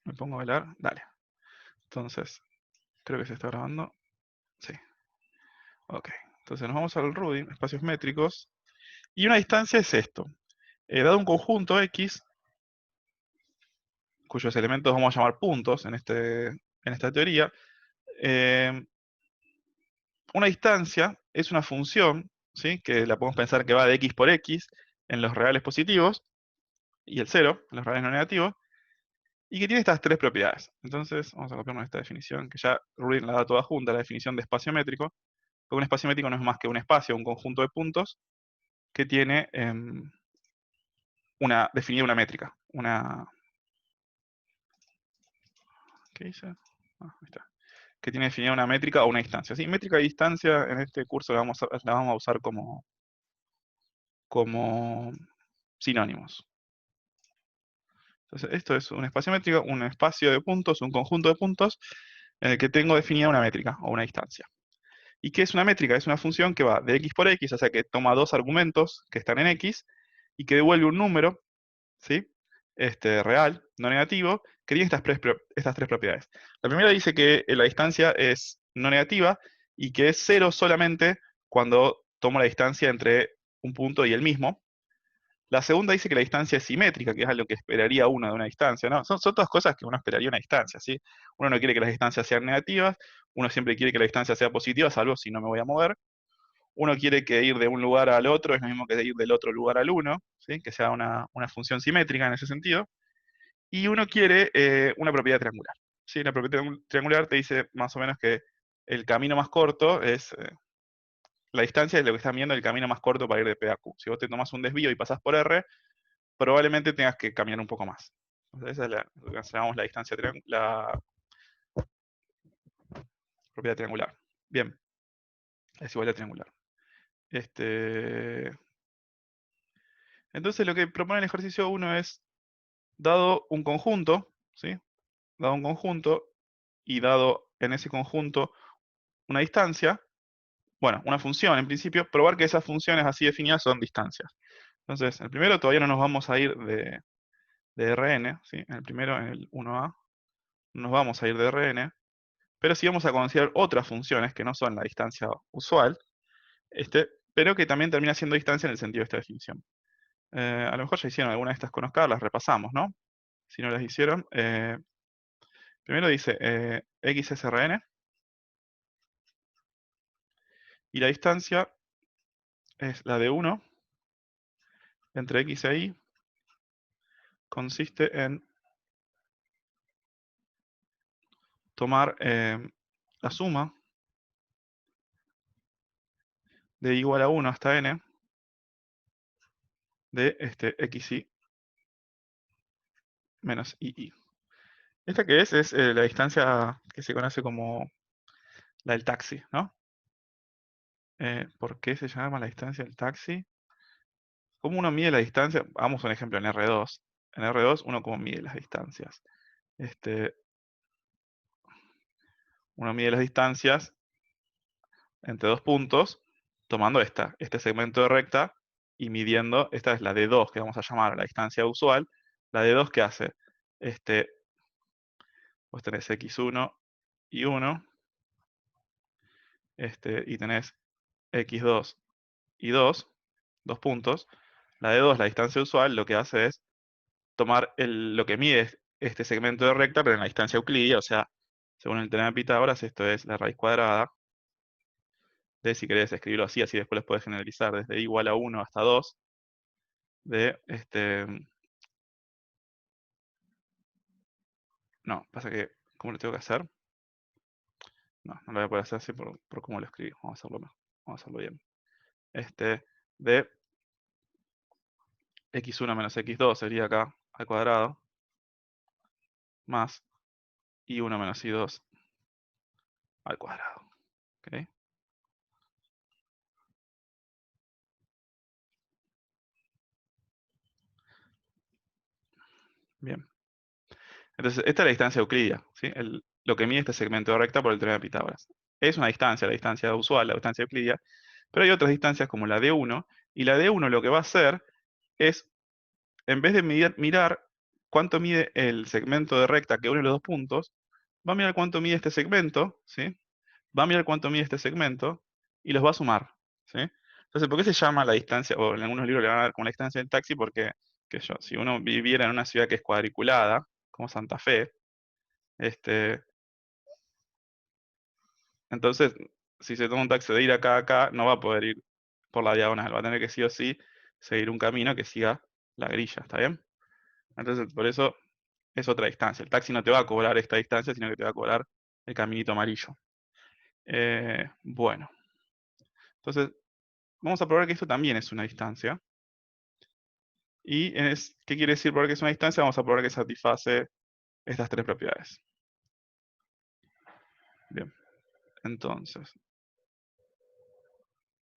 Me pongo a bailar, dale. Entonces, creo que se está grabando. Sí. Ok. Entonces nos vamos al Ruby, espacios métricos. Y una distancia es esto. Dado un conjunto X, cuyos elementos vamos a llamar puntos en esta teoría, eh, una distancia es una función, ¿sí? Que la podemos pensar que va de X por X en los reales positivos y el 0 en los reales no negativos, y que tiene estas tres propiedades. Entonces, vamos a copiarnos esta definición, que ya Ruby la da toda junta, la definición de espacio métrico, porque un espacio métrico no es más que un espacio, un conjunto de puntos, que tiene definida una métrica. ¿Qué dice? Ahí está. Que tiene definida una métrica o una distancia. Sí, métrica y distancia en este curso la vamos a usar como sinónimos. Entonces, esto es un espacio métrico, un espacio de puntos, un conjunto de puntos en el que tengo definida una métrica o una distancia. ¿Y qué es una métrica? Es una función que va de x por x, o sea que toma dos argumentos que están en x y que devuelve un número, ¿sí? Real, no negativo, que tiene estas tres propiedades. La primera dice que la distancia es no negativa y que es cero solamente cuando tomo la distancia entre un punto y el mismo. La segunda dice que la distancia es simétrica, que es lo que esperaría uno de una distancia, ¿no? Son todas cosas que uno esperaría de una distancia, ¿sí? Uno no quiere que las distancias sean negativas, uno siempre quiere que la distancia sea positiva, salvo si no me voy a mover. Uno quiere que ir de un lugar al otro es lo mismo que ir del otro lugar al uno, ¿sí? Que sea una función simétrica en ese sentido. Y uno quiere una propiedad triangular, ¿sí? La propiedad triangular te dice más o menos que el camino más corto es la distancia es lo que están viendo el camino más corto para ir de P a Q. Si vos te tomás un desvío y pasás por R, probablemente tengas que caminar un poco más. Entonces esa es lo que llamamos la distancia la propiedad triangular. Bien, la desigualdad triangular. Entonces lo que propone el ejercicio 1 es, dado un conjunto, ¿sí? Dado un conjunto y dado en ese conjunto una distancia, bueno, una función en principio, probar que esas funciones así definidas son distancias. Entonces, el primero todavía no nos vamos a ir de Rn, ¿sí? En el primero, en el 1a, no nos vamos a ir de Rn, pero sí vamos a considerar otras funciones que no son la distancia usual, pero que también termina siendo distancia en el sentido de esta definición. A lo mejor ya hicieron alguna de estas con Oscar, las repasamos, ¿no? Si no las hicieron, primero dice x es Rn, y la distancia es la de 1 entre x e y, consiste en tomar la suma de igual a 1 hasta n de xy menos ii. Esta que es la distancia que se conoce como la del taxi, ¿no? ¿Por qué se llama la distancia del taxi? ¿Cómo uno mide la distancia? Hagamos un ejemplo en R2. En R2, uno cómo mide las distancias. Uno mide las distancias entre dos puntos, tomando este segmento de recta y midiendo, esta es la D2 que vamos a llamar la distancia usual. La D2 que hace, vos tenés x1 y 1, y tenés x2 y 2 puntos. La D2, la distancia usual, lo que hace es tomar lo que mide este segmento de recta, pero en la distancia euclidia, o sea, según el teorema de Pitágoras, esto es la raíz cuadrada de, si querés escribirlo así, así después lo puedes generalizar, desde igual a 1 hasta 2, de no, pasa que, ¿cómo lo tengo que hacer? No, no lo voy a poder hacer así por cómo lo escribí. Vamos a hacerlo bien. De x1 menos x2 sería acá al cuadrado, más y1 menos y2 al cuadrado. ¿Ok? Bien. Entonces, esta es la distancia euclidia, ¿sí? Lo que mide este segmento de recta por el teorema de Pitágoras. Es una distancia, la distancia usual, la distancia euclidia, pero hay otras distancias como la D1, y la D1 lo que va a hacer es, en vez de mirar cuánto mide el segmento de recta que une los dos puntos, va a mirar cuánto mide este segmento, ¿sí? Va a mirar cuánto mide este segmento y los va a sumar, ¿sí? Entonces, ¿por qué se llama la distancia, o en algunos libros le van a dar como la distancia del taxi? Porque, qué sé yo, si uno viviera en una ciudad que es cuadriculada, como Santa Fe, este, entonces, si se toma un taxi de ir acá a acá, no va a poder ir por la diagonal, va a tener que sí o sí seguir un camino que siga la grilla, ¿está bien? Entonces, por eso es otra distancia. El taxi no te va a cobrar esta distancia, sino que te va a cobrar el caminito amarillo. Bueno, entonces vamos a probar que esto también es una distancia. ¿Y qué quiere decir probar que es una distancia? Vamos a probar que satisface estas tres propiedades. Bien, entonces,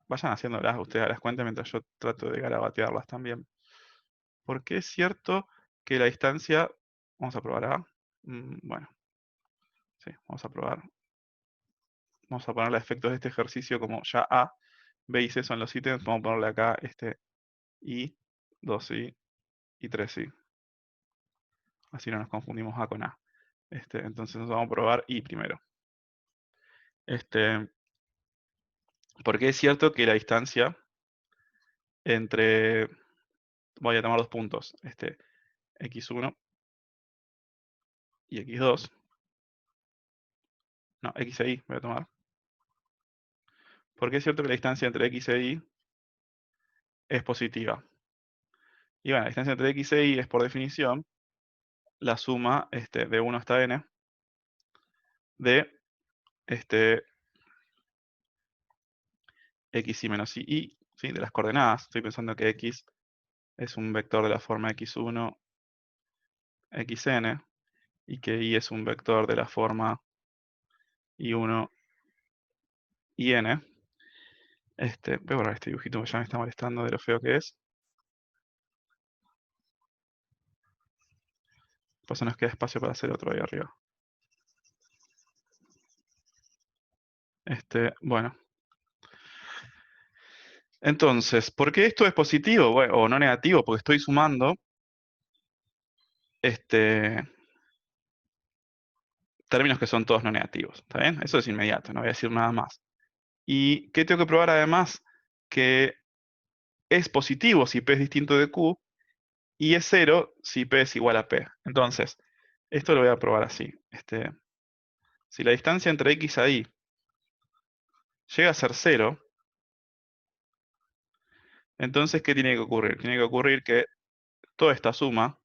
vayan haciéndolas ustedes a las cuentas mientras yo trato de garabatearlas también. ¿Por qué es cierto que la distancia, vamos a probar A? Bueno, sí, vamos a probar. Vamos a ponerle a efectos de este ejercicio como ya A, B y C son los ítems. Vamos a ponerle acá este I, 2I y 3I. Así no nos confundimos A con A. Entonces vamos a probar I primero. Porque es cierto que la distancia entre, voy a tomar dos puntos, x1 y x2, no, x e y voy a tomar. Porque es cierto que la distancia entre x e y es positiva. Y bueno, la distancia entre x e y es por definición la suma de 1 hasta n de x y menos y, ¿sí? De las coordenadas. Estoy pensando que x es un vector de la forma x1, xn, y que y es un vector de la forma y1, yn. Voy a borrar este dibujito porque ya me está molestando de lo feo que es. Pues nos queda espacio para hacer otro ahí arriba. Bueno. Entonces, ¿por qué esto es positivo? Bueno, o no negativo, porque estoy sumando términos que son todos no negativos. ¿Está bien? Eso es inmediato, no voy a decir nada más. ¿Y qué tengo que probar además? Que es positivo si P es distinto de Q y es cero si P es igual a P. Entonces, esto lo voy a probar así. Si la distancia entre X a Y llega a ser cero, entonces, ¿qué tiene que ocurrir? Tiene que ocurrir que toda esta suma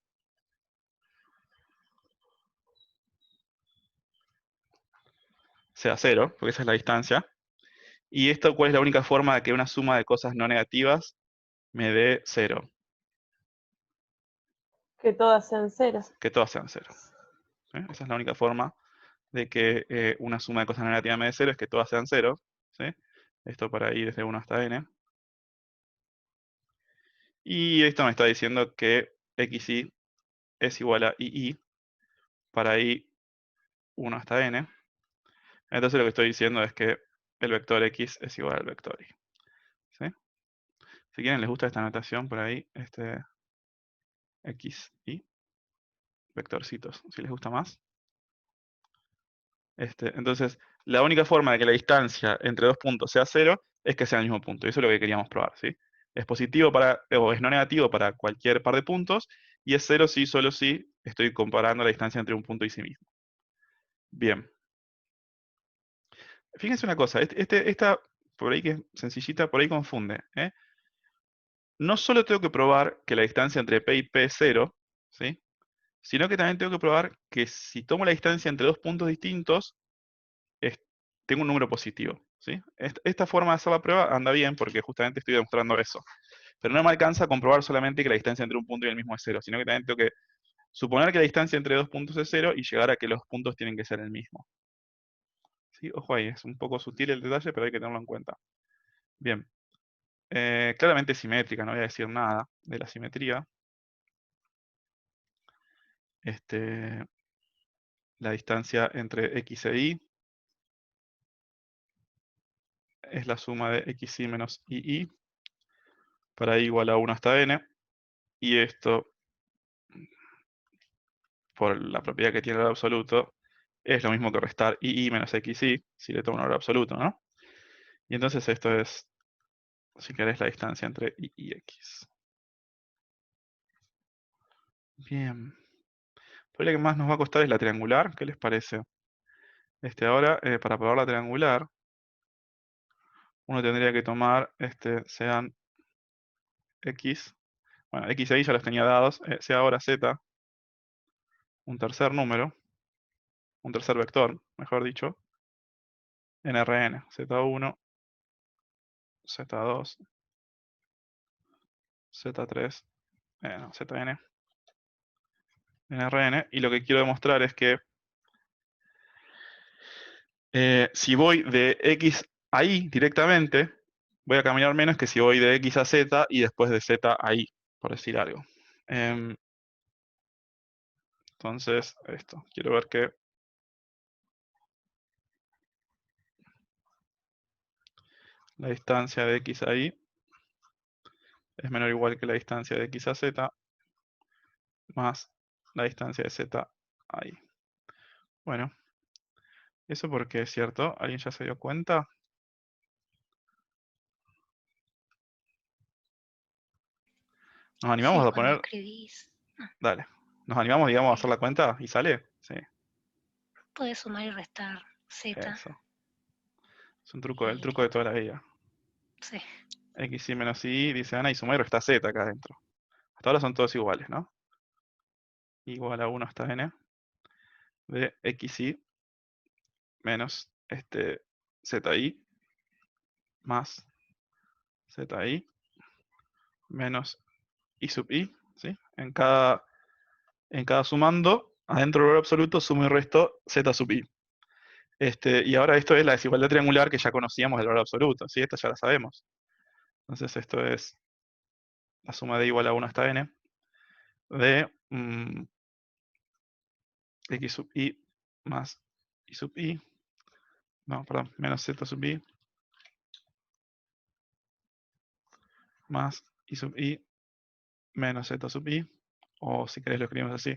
sea cero, porque esa es la distancia. ¿Y esto cuál es la única forma de que una suma de cosas no negativas me dé cero? Que todas sean ceros. Que todas sean cero. ¿Sí? Esa es la única forma de que una suma de cosas negativas me dé cero, es que todas sean cero. ¿Sí? Esto para ir desde 1 hasta n. Y esto me está diciendo que xy es igual a ii para i 1 hasta n. Entonces lo que estoy diciendo es que el vector x es igual al vector y. ¿Sí? Si quieren, les gusta esta notación por ahí, x, y, vectorcitos, si les gusta más. Entonces, la única forma de que la distancia entre dos puntos sea cero es que sea el mismo punto. Y eso es lo que queríamos probar, ¿sí? Es positivo o es no negativo para cualquier par de puntos, y es cero si solo si estoy comparando la distancia entre un punto y sí mismo. Bien. Fíjense una cosa, esta por ahí que es sencillita, por ahí confunde, ¿eh? No solo tengo que probar que la distancia entre P y P es cero, ¿sí? Sino que también tengo que probar que si tomo la distancia entre dos puntos distintos, es- tengo un número positivo, ¿sí? Esta forma de hacer la prueba anda bien porque justamente estoy demostrando eso. Pero no me alcanza a comprobar solamente que la distancia entre un punto y el mismo es cero, sino que también tengo que suponer que la distancia entre dos puntos es cero y llegar a que los puntos tienen que ser el mismo. ¿Sí? Ojo ahí, es un poco sutil el detalle, pero hay que tenerlo en cuenta. Bien. Claramente es simétrica, no voy a decir nada de la simetría. La distancia entre x e y es la suma de xy menos ii para i igual a 1 hasta n. Y esto por la propiedad que tiene el valor absoluto, es lo mismo que restar i menos xi, si le tomo un valor absoluto, ¿no? Y entonces esto es, si querés, la distancia entre i y x. Bien. Por lo que más nos va a costar es la triangular, ¿qué les parece? Ahora, para probar la triangular, uno tendría que tomar, sean x, bueno, x y ya los tenía dados, sea ahora z, un tercer número, un tercer vector, mejor dicho, en Rn, z1, z2, z3, no, zn, en Rn, y lo que quiero demostrar es que si voy de x a y directamente, voy a caminar menos que si voy de x a z y después de z a y, por decir algo. Entonces, quiero ver que la distancia de x a y es menor o igual que la distancia de x a z más la distancia de z a y. Bueno, ¿eso por qué es cierto? ¿Alguien ya se dio cuenta? ¿Nos Sí, animamos a cuando poner? escribís, Dale. ¿Nos animamos, digamos, a hacer eh, la cuenta y sale? Sí, podés sumar y restar z eso. Es un truco, el y truco de listo. toda la vida. Sí, X y menos y, dice Ana, y suma y resta z acá adentro. Hasta ahora son todos iguales, ¿no? Igual a 1 hasta n de xy menos zi más zi menos i sub i, ¿sí? En cada sumando, adentro del valor absoluto, sumo y resto z sub i. Y ahora esto es la desigualdad triangular que ya conocíamos del valor absoluto, ¿sí? Esta ya la sabemos. Entonces esto es la suma de igual a 1 hasta n de x sub i más i sub i, no, perdón, menos z sub i más i sub i menos z sub i, o si querés lo escribimos así,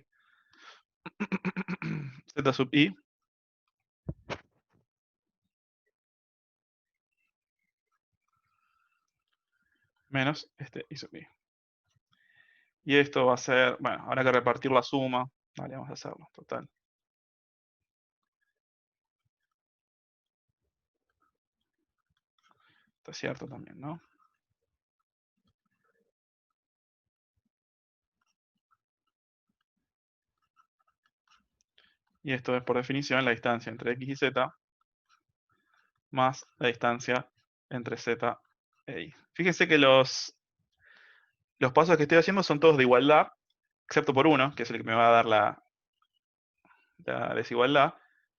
z sub i menos i sub i. Y esto va a ser, bueno, habrá que repartir la suma, vale, vamos a hacerlo, total. Esto es cierto también, ¿no? Y esto es por definición la distancia entre x y z más la distancia entre z e y. Fíjense que los pasos que estoy haciendo son todos de igualdad, excepto por uno, que es el que me va a dar la desigualdad,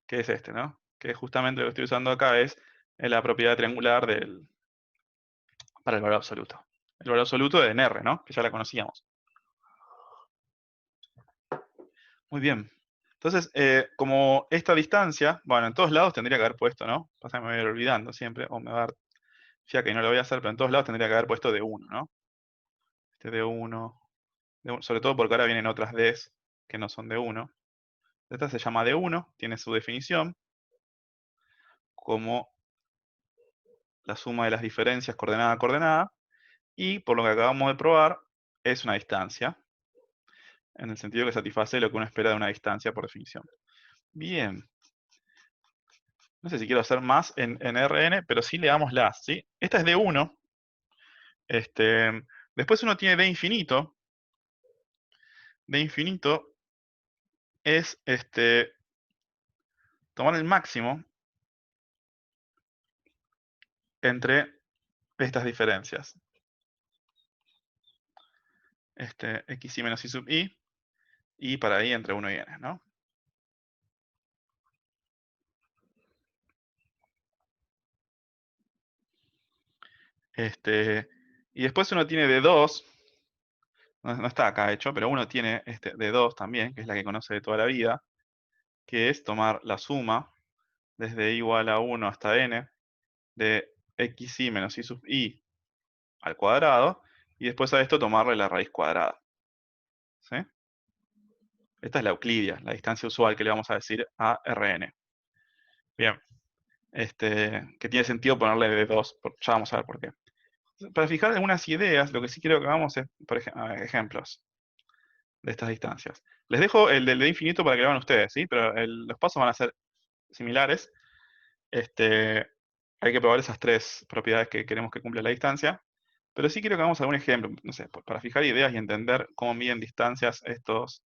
que es ¿no? Que justamente lo que estoy usando acá es la propiedad triangular para el valor absoluto. El valor absoluto de NR, ¿no? Que ya la conocíamos. Muy bien. Entonces, como esta distancia, bueno, en todos lados tendría que haber puesto, ¿no? Pasa que me voy a ir olvidando siempre, o me va a dar fiaca y no lo voy a hacer, pero en todos lados tendría que haber puesto de 1, ¿no? De 1, sobre todo porque ahora vienen otras Ds que no son de 1. Esta se llama de 1, tiene su definición como la suma de las diferencias coordenada a coordenada, y por lo que acabamos de probar, es una distancia, en el sentido que satisface lo que uno espera de una distancia por definición. Bien. No sé si quiero hacer más en Rn, pero sí le damos las, ¿sí? Esta es de 1. Después uno tiene de infinito. De infinito es tomar el máximo entre estas diferencias. Xy menos y sub i, y para ahí entre 1 y n, ¿no? Y después uno tiene de 2, no está acá hecho, pero uno tiene de 2 también, que es la que conoce de toda la vida, que es tomar la suma desde igual a 1 hasta n de xy menos y sub i al cuadrado, y después a esto tomarle la raíz cuadrada. ¿Sí? Esta es la euclidia, la distancia usual que le vamos a decir a Rn. Bien, que tiene sentido ponerle de 2, ya vamos a ver por qué. Para fijar algunas ideas, lo que sí quiero que hagamos es, por ejemplos de estas distancias. Les dejo el del de infinito para que lo hagan ustedes, ¿sí? Pero los pasos van a ser similares. Hay que probar esas tres propiedades que queremos que cumpla la distancia. Pero sí quiero que hagamos algún ejemplo, no sé, para fijar ideas y entender cómo miden distancias estos.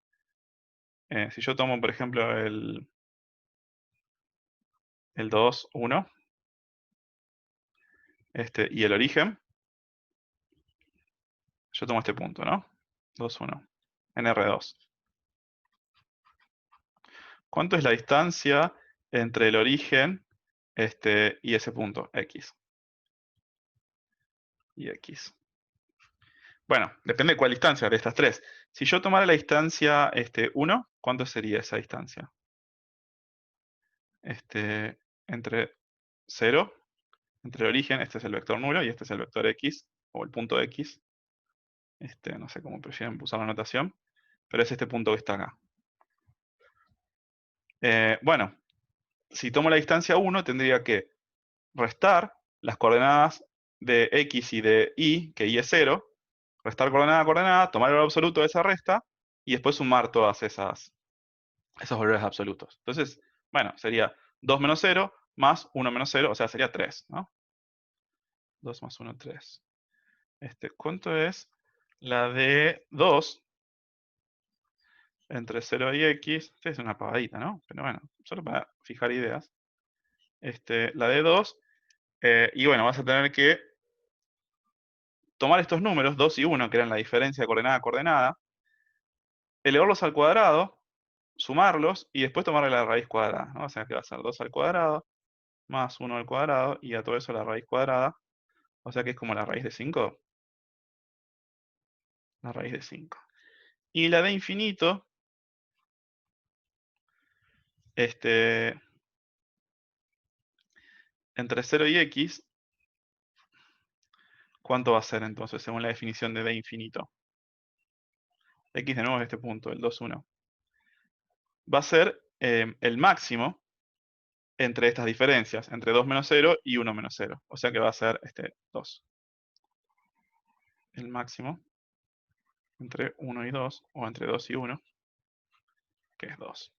Si yo tomo, por ejemplo, el 2, 1, y el origen, yo tomo este punto, ¿no? 2, 1, en R2. ¿Cuánto es la distancia entre el origen y ese punto, X? Y X. Bueno, depende de cuál distancia de estas tres. Si yo tomara la distancia 1, ¿cuánto sería esa distancia? Entre 0, entre el origen, este es el vector nulo y este es el vector X, o el punto X. No sé cómo prefieren usar la notación, pero es este punto que está acá. Bueno, si tomo la distancia 1, tendría que restar las coordenadas de X y de Y, que Y es 0, restar coordenada a coordenada, tomar el valor absoluto de esa resta, y después sumar todas esos valores absolutos. Entonces, bueno, sería 2 menos 0 más 1 menos 0, o sea, sería 3, ¿no? 2 más 1, 3. ¿Cuánto es la de 2 entre 0 y X? Esta es una pagadita, ¿no? Pero bueno, solo para fijar ideas. La de 2, y bueno, vas a tener que tomar estos números, 2 y 1, que eran la diferencia de coordenada a coordenada, elevarlos al cuadrado, sumarlos, y después tomarle la raíz cuadrada, ¿no? O sea, que va a ser 2 al cuadrado, más 1 al cuadrado, y a todo eso la raíz cuadrada. O sea que es como la raíz de 5. La raíz de 5. Y la de infinito, entre 0 y x, ¿cuánto va a ser entonces, según la definición de infinito? X de nuevo es este punto, el 2, 1. Va a ser el máximo entre estas diferencias, entre 2 menos 0 y 1 menos 0. O sea que va a ser 2. El máximo entre 1 y 2, o entre 2 y 1, que es 2.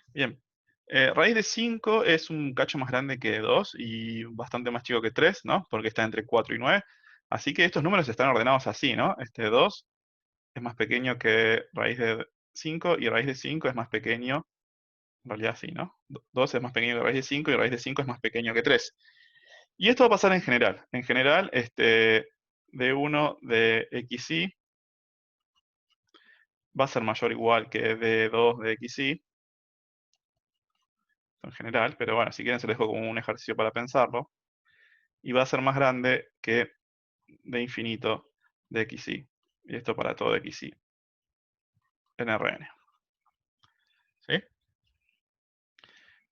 Bien. Raíz de 5 es un cacho más grande que 2 y bastante más chico que 3, ¿no? Porque está entre 4 y 9. Así que estos números están ordenados así, ¿no? 2 es más pequeño que raíz de 5 y raíz de 5 es más pequeño, en realidad sí, ¿no? 2 es más pequeño que raíz de 5 y raíz de 5 es más pequeño que 3. Y esto va a pasar en general. En general, D1 de XY va a ser mayor o igual que D2 de XY, en general, pero bueno, si quieren se los dejo como un ejercicio para pensarlo. Y va a ser más grande que D infinito de XY. Y esto para todo XY en Rn. ¿Sí?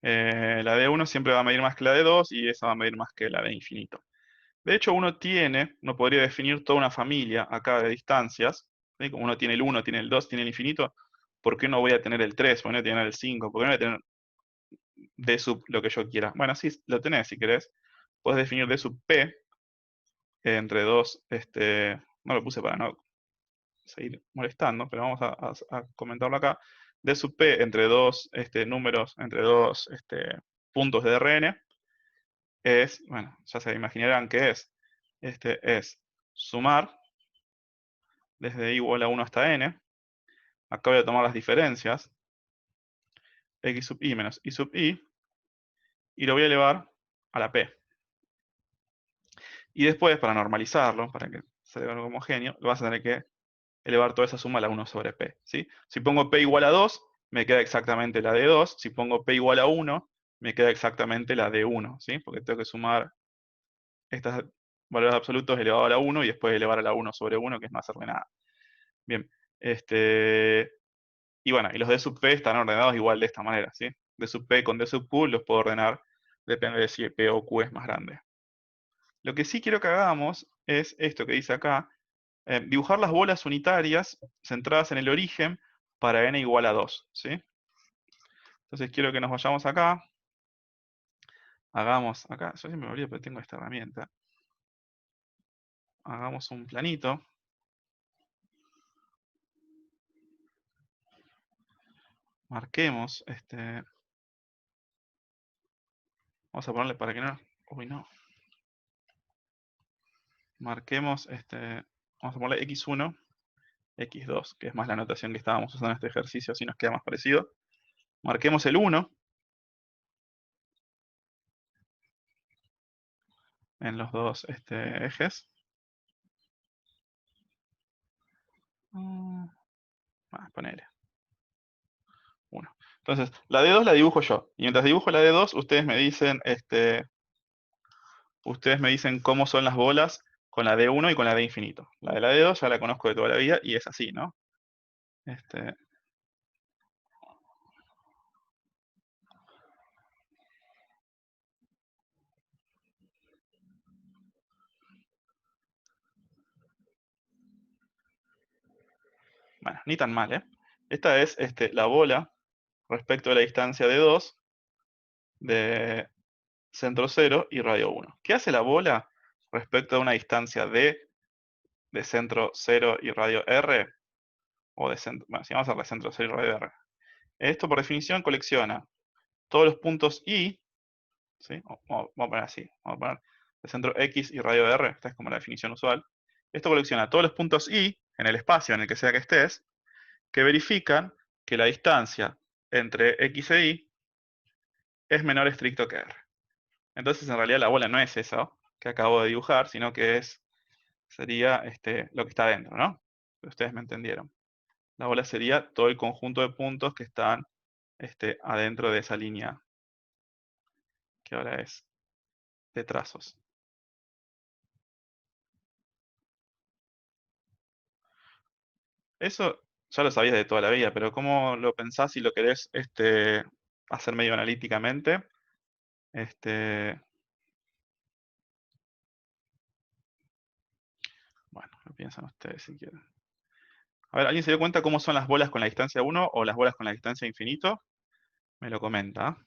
La de 1 siempre va a medir más que la de 2 y esa va a medir más que la de infinito. De hecho, uno podría definir toda una familia acá de distancias. ¿Sí? Como uno tiene el 1, tiene el 2, tiene el infinito. ¿Por qué no voy a tener el 3? ¿Por qué no voy a tener el 5? ¿Por qué no voy a tener d sub lo que yo quiera? Bueno, sí, lo tenés si querés. Puedes definir d sub p entre 2, no lo puse para no seguir molestando, pero vamos a comentarlo acá. D sub p entre dos números, entre dos puntos de Rn, es, bueno, ya se imaginarán qué es. Es sumar desde igual a 1 hasta n. Acá voy a tomar las diferencias. X sub i menos y sub i. Y lo voy a elevar a la p. Y después, para normalizarlo, para que salga algo homogéneo, lo vas a tener que elevar toda esa suma a la 1 sobre p. ¿Sí? Si pongo p igual a 2, me queda exactamente la de 2. Si pongo p igual a 1, me queda exactamente la de 1. ¿Sí? Porque tengo que sumar estos valores absolutos elevado a la 1 y después elevar a la 1 sobre 1, que es no hacerle nada. Bien. Y bueno, y los d sub p están ordenados igual de esta manera. ¿Sí? D sub p con d sub q los puedo ordenar, depende de si p o q es más grande. Lo que sí quiero que hagamos es esto que dice acá, dibujar las bolas unitarias centradas en el origen para n igual a 2, ¿sí? Entonces quiero que nos vayamos acá. Hagamos acá, yo siempre me olvido, pero tengo esta herramienta. Hagamos un planito. Marquemos vamos a ponerle para que no. Uy, no. Marquemos vamos a ponerle x1, x2, que es más la notación que estábamos usando en este ejercicio, así nos queda más parecido. Marquemos el 1 en los dos ejes. Ponele. 1. Entonces, la D2 la dibujo yo. Y mientras dibujo la D2, ustedes me dicen cómo son las bolas con la D1 y con la D infinito. La de la D2 ya la conozco de toda la vida y es así, ¿no? Bueno, ni tan mal, ¿eh? Esta es la bola respecto a la distancia de 2 de centro 0 y radio 1. ¿Qué hace la bola respecto a una distancia de centro 0 y radio R? O de centro, bueno, si vamos a hablar de centro 0 y radio R. Esto por definición colecciona todos los puntos I, ¿sí? Vamos a poner así, vamos a poner de centro X y radio R, esta es como la definición usual. Esto colecciona todos los puntos I en el espacio en el que sea que estés, que verifican que la distancia entre X e Y es menor estricto que R. Entonces, en realidad, la bola no es eso que acabo de dibujar, sino que sería lo que está adentro, ¿no? Ustedes me entendieron. La bola sería todo el conjunto de puntos que están adentro de esa línea, que ahora es de trazos. Eso ya lo sabías de toda la vida, pero ¿cómo lo pensás si lo querés hacer medio analíticamente? Bueno, lo piensan ustedes si quieren. A ver, ¿alguien se dio cuenta cómo son las bolas con la distancia 1 o las bolas con la distancia infinito? Me lo comenta.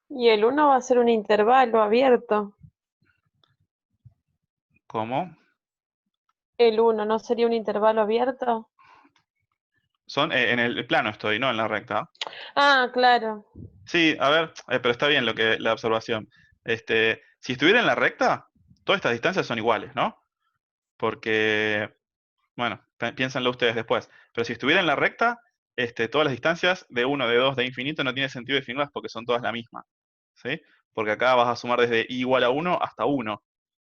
Y el 1 va a ser un intervalo abierto. ¿Cómo? El 1 ¿no sería un intervalo abierto? Son en el plano estoy, no en la recta. Ah, claro. Sí, a ver, pero está bien la observación. Si estuviera en la recta, todas estas distancias son iguales, ¿no? Porque, bueno, piénsenlo ustedes después. Pero si estuviera en la recta, todas las distancias de 1, de 2, de infinito no tiene sentido definirlas porque son todas la misma. ¿Sí? Porque acá vas a sumar desde i igual a 1 hasta 1.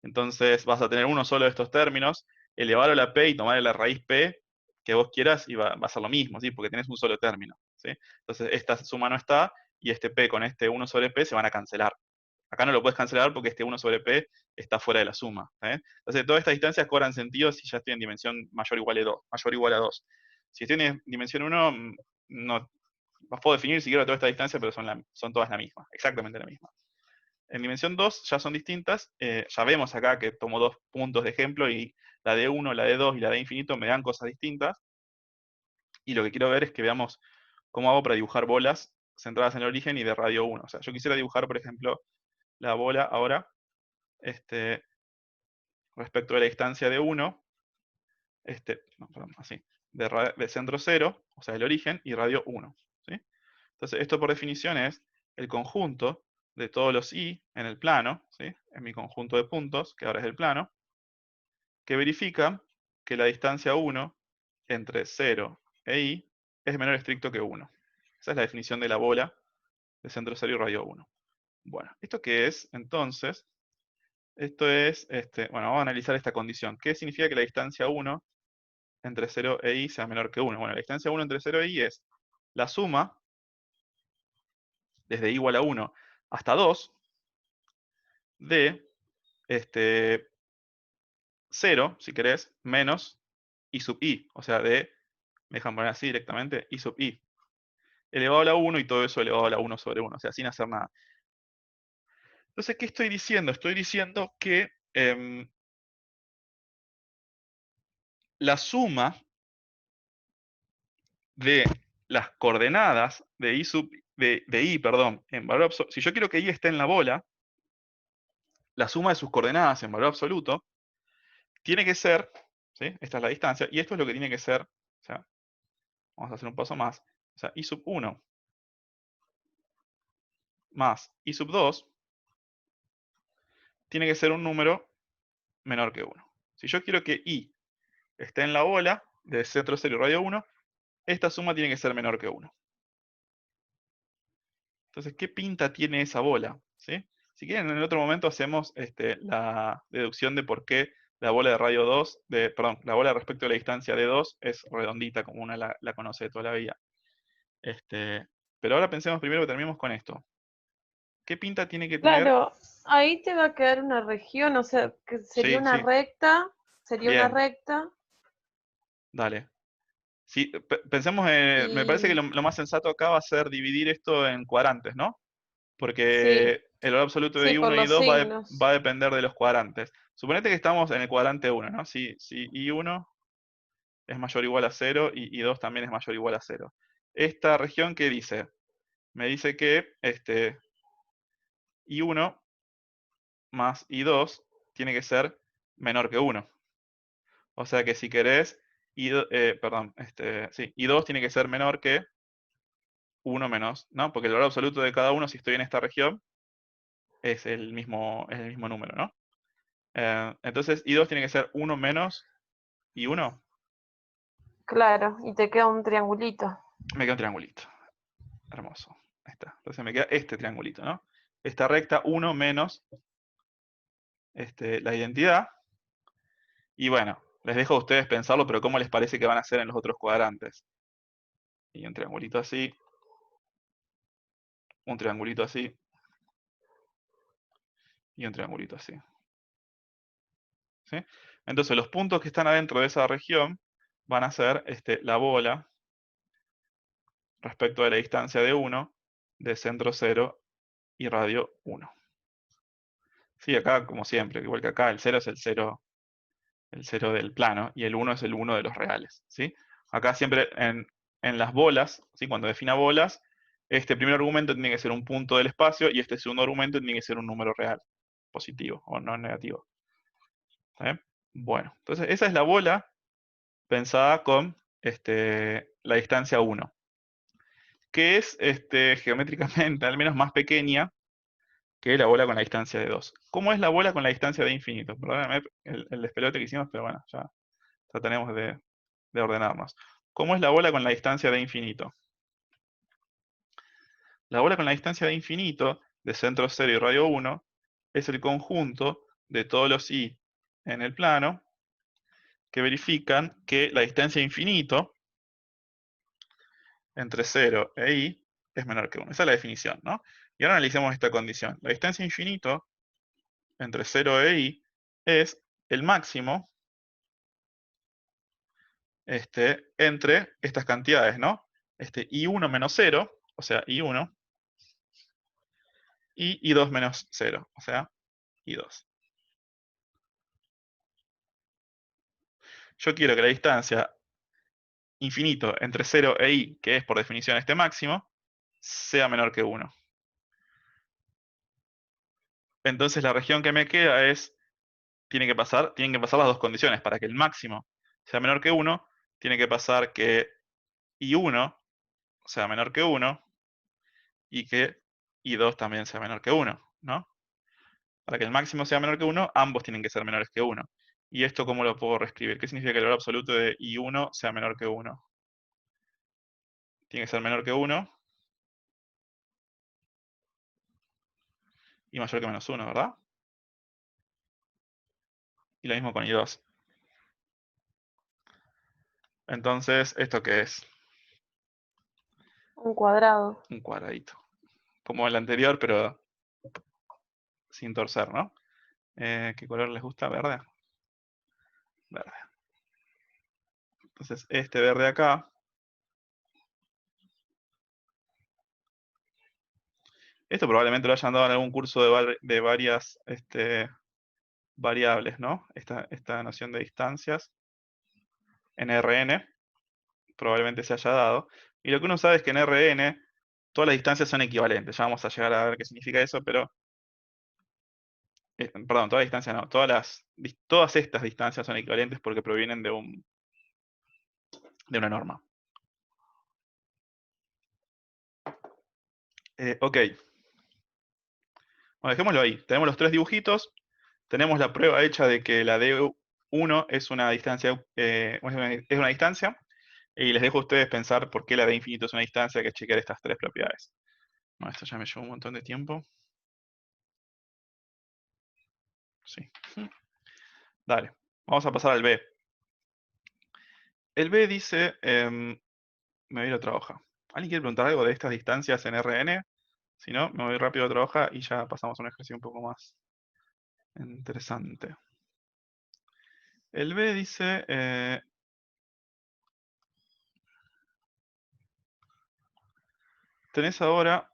Entonces vas a tener uno solo de estos términos, elevarlo a la p y tomarle la raíz p que vos quieras y va a ser lo mismo, ¿sí? Porque tenés un solo término, ¿sí? Entonces esta suma no está y este p con este 1 sobre p se van a cancelar. Acá no lo puedes cancelar porque este 1 sobre p está fuera de la suma. Entonces todas estas distancias cobran sentido si ya estoy en dimensión mayor o igual a 2. Mayor o igual a 2. Si estoy en dimensión 1, no las puedo definir si quiero toda esta distancia, pero son todas la misma, exactamente la misma. En dimensión 2 ya son distintas. Ya vemos acá que tomo dos puntos de ejemplo y la de 1, la de 2 y la de infinito me dan cosas distintas. Y lo que quiero ver es que veamos cómo hago para dibujar bolas centradas en el origen y de radio 1. O sea, yo quisiera dibujar, por ejemplo, la bola ahora respecto de la distancia de 1, no, perdón, así, de centro 0, o sea, el origen, y radio 1. ¿Sí? Entonces, esto por definición es el conjunto de todos los i en el plano, ¿sí? En mi conjunto de puntos, que ahora es el plano, que verifica que la distancia 1 entre 0 e i es menor estricto que 1. Esa es la definición de la bola de centro 0 y radio 1. Bueno, ¿esto qué es? Entonces, esto es, bueno, vamos a analizar esta condición. ¿Qué significa que la distancia 1 entre 0 e i sea menor que 1? Bueno, la distancia 1 entre 0 e i es la suma desde i igual a 1 hasta 2 de 0, si querés, menos i sub i, o sea, me dejan poner así directamente, i sub i, elevado a la 1 y todo eso elevado a la 1 sobre 1, o sea, sin hacer nada. Entonces, ¿qué estoy diciendo? Estoy diciendo que la suma de las coordenadas de I, perdón, en valor absoluto. Si yo quiero que I esté en la bola, la suma de sus coordenadas en valor absoluto tiene que ser, ¿sí? Esta es la distancia, y esto es lo que tiene que ser, o sea, vamos a hacer un paso más, o sea, I sub 1 más I sub 2 tiene que ser un número menor que 1. Si yo quiero que I esté en la bola de centro 0 y radio 1, esta suma tiene que ser menor que 1. Entonces, ¿qué pinta tiene esa bola? ¿Sí? Si quieren, en otro momento hacemos la deducción de por qué la bola de radio 2, perdón, la bola respecto a la distancia de 2 es redondita, como uno la conoce de toda la vida. Pero ahora pensemos primero que terminemos con esto. ¿Qué pinta tiene que tener? Claro, ahí te va a quedar una región, o sea, que sería Sí, una sí, recta, sería una bien, recta, dale. Sí, pensemos, me parece que y lo más sensato acá va a ser dividir esto en cuadrantes, ¿no? Porque sí, el valor absoluto de sí, por I1 y los I2 va signos. a depender de los cuadrantes. Suponete que estamos en el cuadrante 1, ¿no? Si I1 es mayor o igual a 0 y I2 también es mayor o igual a 0. Esta región, ¿qué dice? Me dice que I1 más I2 tiene que ser menor que 1. O sea que si querés, perdón, sí, I2 tiene que ser menor que 1 menos, ¿no? Porque el valor absoluto de cada uno, si estoy en esta región, es el mismo número, ¿no? Entonces, I2 tiene que ser 1 menos I1. Claro, y te queda un triangulito. Me queda un triangulito. Hermoso. Ahí está. Entonces me queda este triangulito, ¿no? Esta recta 1 menos la identidad. Y bueno, les dejo a ustedes pensarlo, pero ¿cómo les parece que van a hacer en los otros cuadrantes? Y un triangulito así. Un triangulito así. Y un triangulito así. ¿Sí? Entonces los puntos que están adentro de esa región van a ser la bola respecto de la distancia de 1, de centro 0 y radio 1. Sí, acá como siempre, igual que acá, el 0 es el 0 del plano y el 1 es el 1 de los reales. ¿Sí? Acá siempre en las bolas, ¿sí? Cuando defina bolas, este primer argumento tiene que ser un punto del espacio y este segundo argumento tiene que ser un número real, positivo o no negativo. ¿Está bien? Bueno, entonces esa es la bola pensada con la distancia 1, que es geométricamente al menos más pequeña que la bola con la distancia de 2. ¿Cómo es la bola con la distancia de infinito? Perdóname el despelote que hicimos, pero bueno, ya trataremos de ordenarnos. ¿Cómo es la bola con la distancia de infinito? La bola con la distancia de infinito, de centro 0 y radio 1, es el conjunto de todos los i en el plano que verifican que la distancia de infinito entre 0 e i es menor que 1. Esa es la definición, ¿no? Y ahora analicemos esta condición. La distancia de infinito entre 0 e i es el máximo entre estas cantidades, ¿no? I1 menos 0, o sea, I1, y I2 menos 0, o sea, I2. Yo quiero que la distancia infinito entre 0 e i, que es por definición este máximo, sea menor que 1. Entonces la región que me queda tienen que pasar las dos condiciones. Para que el máximo sea menor que 1, tiene que pasar que I1 sea menor que 1 y que I2 también sea menor que 1, ¿no? Para que el máximo sea menor que 1, ambos tienen que ser menores que 1. ¿Y esto cómo lo puedo reescribir? ¿Qué significa que el valor absoluto de I1 sea menor que 1? Tiene que ser menor que 1 y mayor que menos 1, ¿verdad? Y lo mismo con I2. Entonces, ¿esto qué es? Un cuadrado. Un cuadradito. Como el anterior, pero sin torcer, ¿no? ¿Qué color les gusta? ¿Verde? Verde. Entonces, este verde acá, esto probablemente lo hayan dado en algún curso de varias variables, ¿no? Esta noción de distancias en Rn, probablemente se haya dado. Y lo que uno sabe es que en Rn todas las distancias son equivalentes. Ya vamos a llegar a ver qué significa eso, pero... perdón, todas las distancias no. Todas estas distancias son equivalentes porque provienen de una norma. Ok. Bueno, dejémoslo ahí. Tenemos los tres dibujitos. Tenemos la prueba hecha de que la D1 es una distancia, es una distancia. Y les dejo a ustedes pensar por qué la D infinito es una distancia, que chequear estas tres propiedades. Bueno, esto ya me llevó un montón de tiempo. Sí. Dale. Vamos a pasar al B. El B dice, me voy a ir a otra hoja. ¿Alguien quiere preguntar algo de estas distancias en Rn? Si no, me voy rápido a otra hoja y ya pasamos a un ejercicio un poco más interesante. El B dice, tenés ahora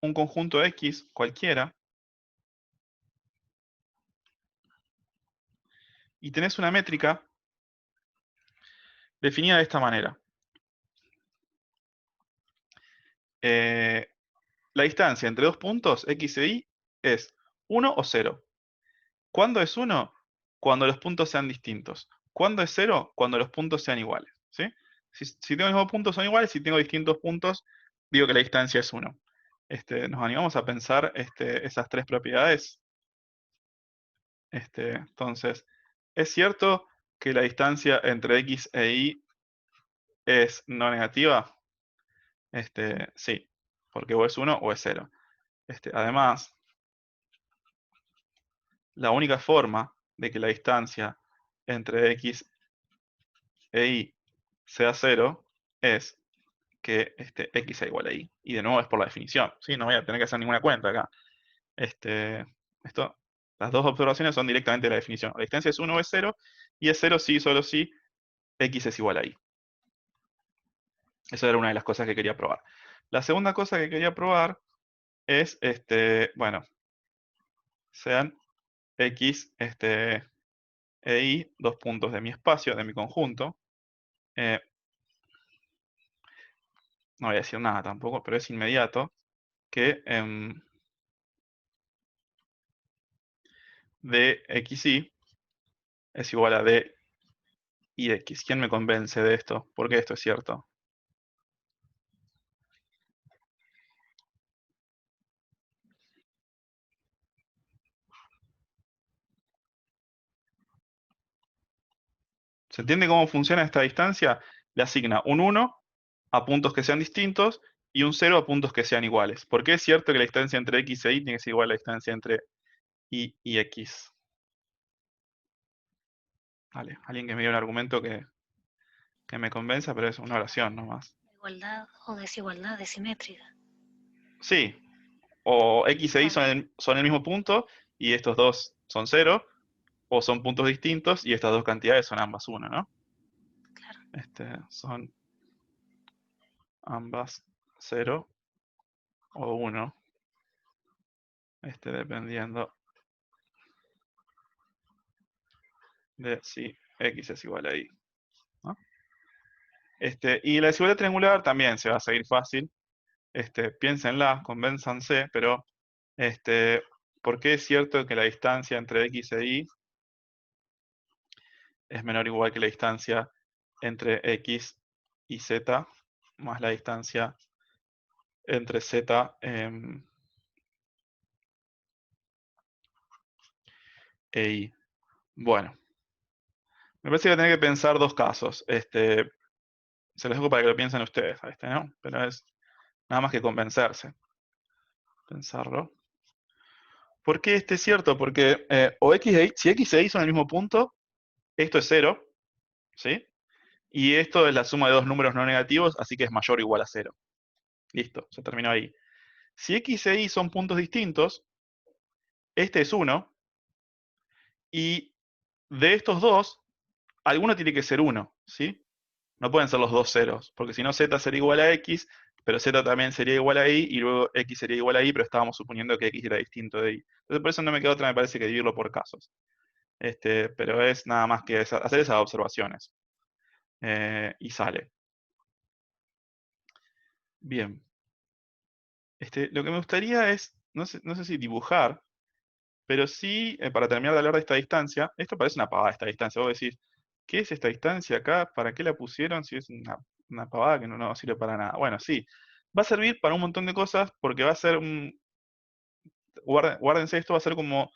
un conjunto X cualquiera y tenés una métrica definida de esta manera. La distancia entre dos puntos, X e Y, es 1 o 0. ¿Cuándo es 1? Cuando los puntos sean distintos. ¿Cuándo es 0? Cuando los puntos sean iguales. ¿Sí? Si tengo los mismos puntos son iguales, si tengo distintos puntos, digo que la distancia es 1. Nos animamos a pensar esas tres propiedades. Entonces, ¿es cierto que la distancia entre X e Y es no negativa? Sí, porque o es 1 o es 0. Además, la única forma de que la distancia entre X e Y sea 0 es que X sea igual a Y. Y de nuevo es por la definición, ¿sí? No voy a tener que hacer ninguna cuenta acá. Las dos observaciones son directamente de la definición. La distancia es 1 o es 0, y es 0 si, solo si X es igual a Y. Esa era una de las cosas que quería probar. La segunda cosa que quería probar es, bueno, sean X e Y dos puntos de mi espacio, de mi conjunto. No voy a decir nada tampoco, pero es inmediato, que dxy es igual a d y x. ¿Quién me convence de esto? ¿Por qué esto es cierto? ¿Se entiende cómo funciona esta distancia? Le asigna un 1 a puntos que sean distintos y un 0 a puntos que sean iguales. ¿Por qué es cierto que la distancia entre x e y tiene que ser igual a la distancia entre y x? Vale, alguien que me diga un argumento que me convenza, pero es una oración nomás. Igualdad o desigualdad de simétrica. Sí, o x e y son el mismo punto y estos dos son 0, o son puntos distintos y estas dos cantidades son ambas 1, ¿no? Claro. Son ambas 0 o 1, dependiendo de si x es igual a y, ¿no? Y la desigualdad triangular también se va a seguir fácil. Piénsenla, convénzanse, pero ¿por qué es cierto que la distancia entre x e y es menor o igual que la distancia entre x y z más la distancia entre z e y? Bueno, me parece que voy a tener que pensar dos casos. Se los dejo para que lo piensen ustedes, ¿no? Pero es nada más que convencerse. Pensarlo. ¿Por qué es cierto? Porque o x e y, si x e y son el mismo punto, esto es 0, ¿sí? Y esto es la suma de dos números no negativos, así que es mayor o igual a 0. Listo, se terminó ahí. Si x e y son puntos distintos, este es 1, y de estos dos, alguno tiene que ser 1, ¿sí? No pueden ser los dos ceros, porque si no z sería igual a x, pero z también sería igual a y, y luego x sería igual a y, pero estábamos suponiendo que x era distinto de y. Entonces por eso no me queda otra, me parece, que dividirlo por casos. Pero es nada más que hacer esas observaciones. y sale. Bien. Lo que me gustaría es, no sé si dibujar, pero sí, para terminar de hablar de esta distancia, esto parece una pavada esta distancia. Vos decís, ¿qué es esta distancia acá? ¿Para qué la pusieron si es una pavada que no sirve para nada? Bueno, sí, va a servir para un montón de cosas porque va a ser guárdense, esto va a ser como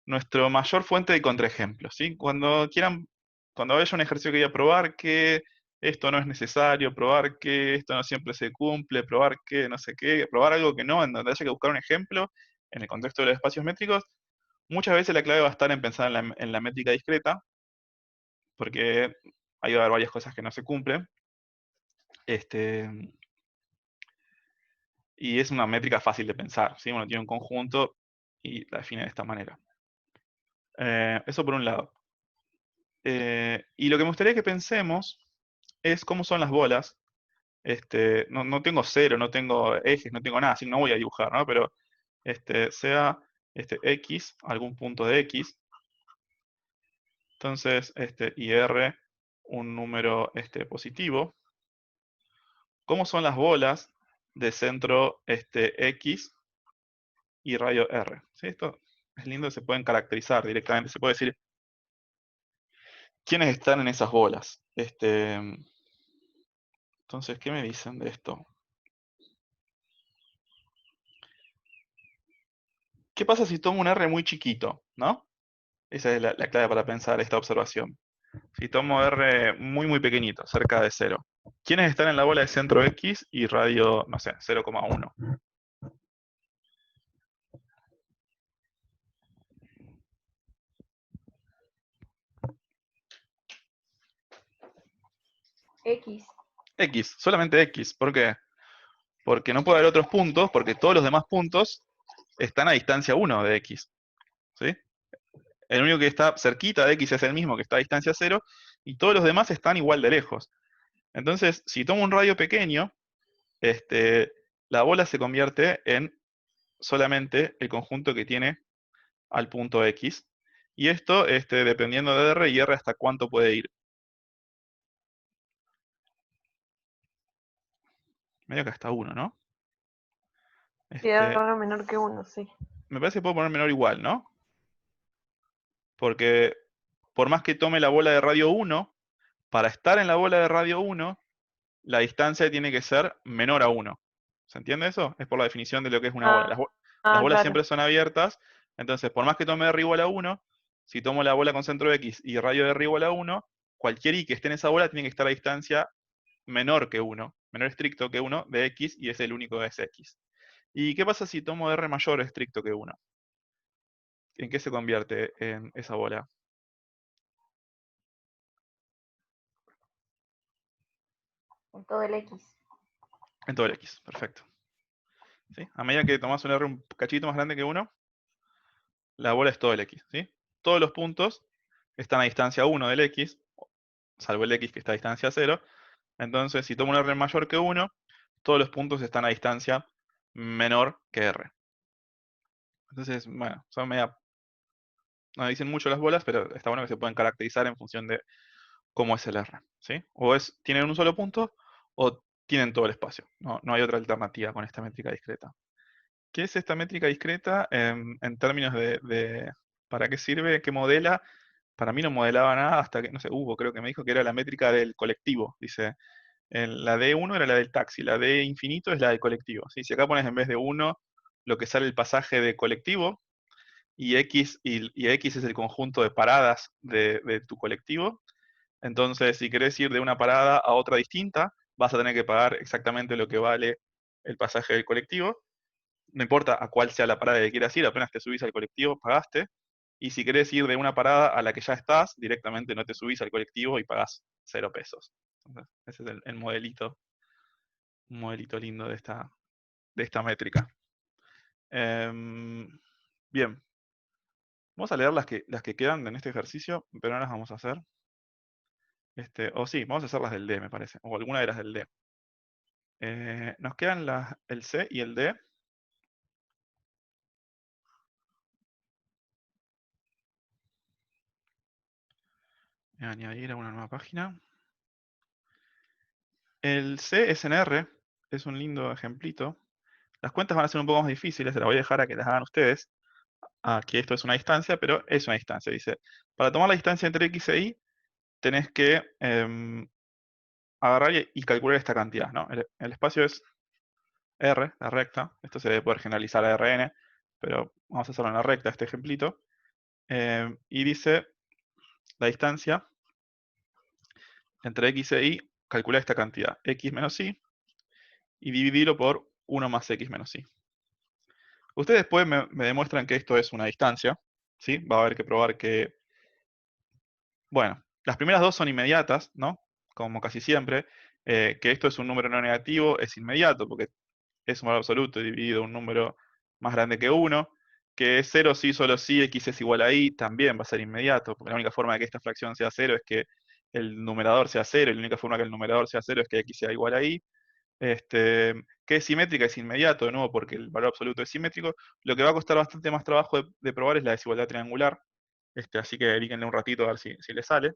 nuestro mayor fuente de contraejemplos, ¿sí? Cuando haya un ejercicio que quiera probar que esto no es necesario, probar que esto no siempre se cumple, probar que no sé qué, probar algo que no, en donde haya que buscar un ejemplo, en el contexto de los espacios métricos, muchas veces la clave va a estar en pensar en la métrica discreta, porque ahí va a haber varias cosas que no se cumplen. Este, y es una métrica fácil de pensar, ¿sí? Uno tiene un conjunto y la define de esta manera. Eso por un lado. Y lo que me gustaría que pensemos es cómo son las bolas. No tengo cero, no tengo ejes, no tengo nada, así que no voy a dibujar, ¿no? Pero sea X, algún punto de X. Entonces, y R, un número positivo. ¿Cómo son las bolas de centro X y radio R? ¿Sí? Esto es lindo, se pueden caracterizar directamente. Se puede decir quiénes están en esas bolas. Entonces, ¿qué me dicen de esto? ¿Qué pasa si tomo un R muy chiquito, ¿no? Esa es la clave para pensar esta observación. Si tomo R muy, muy pequeñito, cerca de 0. ¿Quiénes están en la bola de centro X y radio, no sé, 0,1? X. X, solamente X. ¿Por qué? Porque no puede haber otros puntos, porque todos los demás puntos están a distancia 1 de X. ¿Sí? El único que está cerquita de X es el mismo que está a distancia 0, y todos los demás están igual de lejos. Entonces, si tomo un radio pequeño, la bola se convierte en solamente el conjunto que tiene al punto X. Y esto, dependiendo de R y R hasta cuánto puede ir. Medio que hasta 1, ¿no? Y R menor que 1, sí. Me parece que puedo poner menor igual, ¿no? Porque por más que tome la bola de radio 1, para estar en la bola de radio 1, la distancia tiene que ser menor a 1. ¿Se entiende eso? Es por la definición de lo que es una bola. Las bolas Claro. siempre son abiertas, entonces por más que tome R igual a 1, si tomo la bola con centro X y radio de R igual a 1, cualquier I que esté en esa bola tiene que estar a distancia menor que 1, menor estricto que 1 de X, y es el único que es X. ¿Y qué pasa si tomo R mayor estricto que 1? ¿En qué se convierte en esa bola? En todo el X. En todo el X, perfecto. ¿Sí? A medida que tomás un R un cachito más grande que 1, la bola es todo el X. ¿Sí? Todos los puntos están a distancia 1 del X, salvo el X que está a distancia 0. Entonces, si tomo un R mayor que 1, todos los puntos están a distancia menor que R. Entonces, bueno, son media... No dicen mucho las bolas, pero está bueno que se pueden caracterizar en función de cómo es el R. ¿Sí? O tienen un solo punto o tienen todo el espacio. No hay otra alternativa con esta métrica discreta. ¿Qué es esta métrica discreta en términos de para qué sirve, qué modela? Para mí no modelaba nada hasta que, no sé, Hugo creo que me dijo que era la métrica del colectivo. Dice, la D1 era la del taxi, la D infinito es la del colectivo. ¿Sí? Si acá pones en vez de 1 lo que sale el pasaje de colectivo, y X es el conjunto de paradas de tu colectivo, entonces si querés ir de una parada a otra distinta, vas a tener que pagar exactamente lo que vale el pasaje del colectivo. No importa a cuál sea la parada que quieras ir, apenas te subís al colectivo, pagaste. Y si querés ir de una parada a la que ya estás, directamente no te subís al colectivo y pagás 0 pesos. Entonces, ese es el modelito, un modelito lindo de esta métrica. Bien, vamos a leer las que quedan en este ejercicio, pero no las vamos a hacer. O sí, vamos a hacer las del D, me parece, o alguna de las del D. Nos quedan el C y el D. Voy a añadir a una nueva página. El C es en R, es un lindo ejemplito. Las cuentas van a ser un poco más difíciles, se las voy a dejar a que las hagan ustedes. Aquí esto es una distancia, pero es una distancia. Dice, para tomar la distancia entre X e Y, tenés que agarrar y calcular esta cantidad, ¿no? El espacio es R, la recta. Esto se debe poder generalizar a Rn, pero vamos a hacerlo en la recta, este ejemplito. Y dice, la distancia entre X e Y, calcula esta cantidad, X menos Y, y dividirlo por 1 más X menos Y. Ustedes después me demuestran que esto es una distancia, ¿sí? Va a haber que probar que, bueno, las primeras dos son inmediatas, ¿no? Como casi siempre, que esto es un número no negativo, es inmediato, porque es un valor absoluto dividido un número más grande que 1, que es 0 si solo si X es igual a Y, también va a ser inmediato, porque la única forma de que esta fracción sea 0 es que el numerador sea 0, y la única forma que el numerador sea 0 es que X sea igual a Y. Que es simétrica, es inmediato, de nuevo, porque el valor absoluto es simétrico. Lo que va a costar bastante más trabajo de probar es la desigualdad triangular. Así que dedíquenle un ratito a ver si le sale.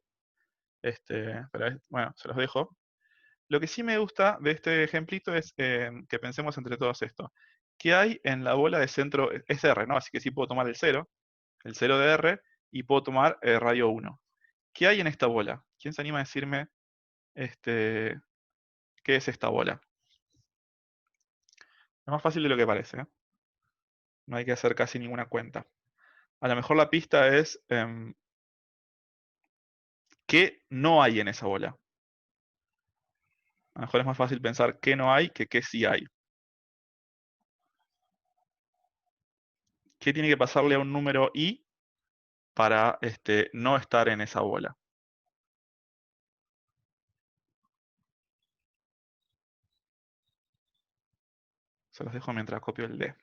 Pero bueno, se los dejo. Lo que sí me gusta de este ejemplito es que pensemos entre todos esto. ¿Qué hay en la bola de centro? Es R, ¿no? Así que sí puedo tomar el 0 de R, y puedo tomar radio 1. ¿Qué hay en esta bola? ¿Quién se anima a decirme qué es esta bola? Es más fácil de lo que parece, ¿eh? No hay que hacer casi ninguna cuenta. A lo mejor la pista es qué no hay en esa bola. A lo mejor es más fácil pensar qué no hay que qué sí hay. ¿Qué tiene que pasarle a un número i para no estar en esa bola? Se los dejo mientras copio el D.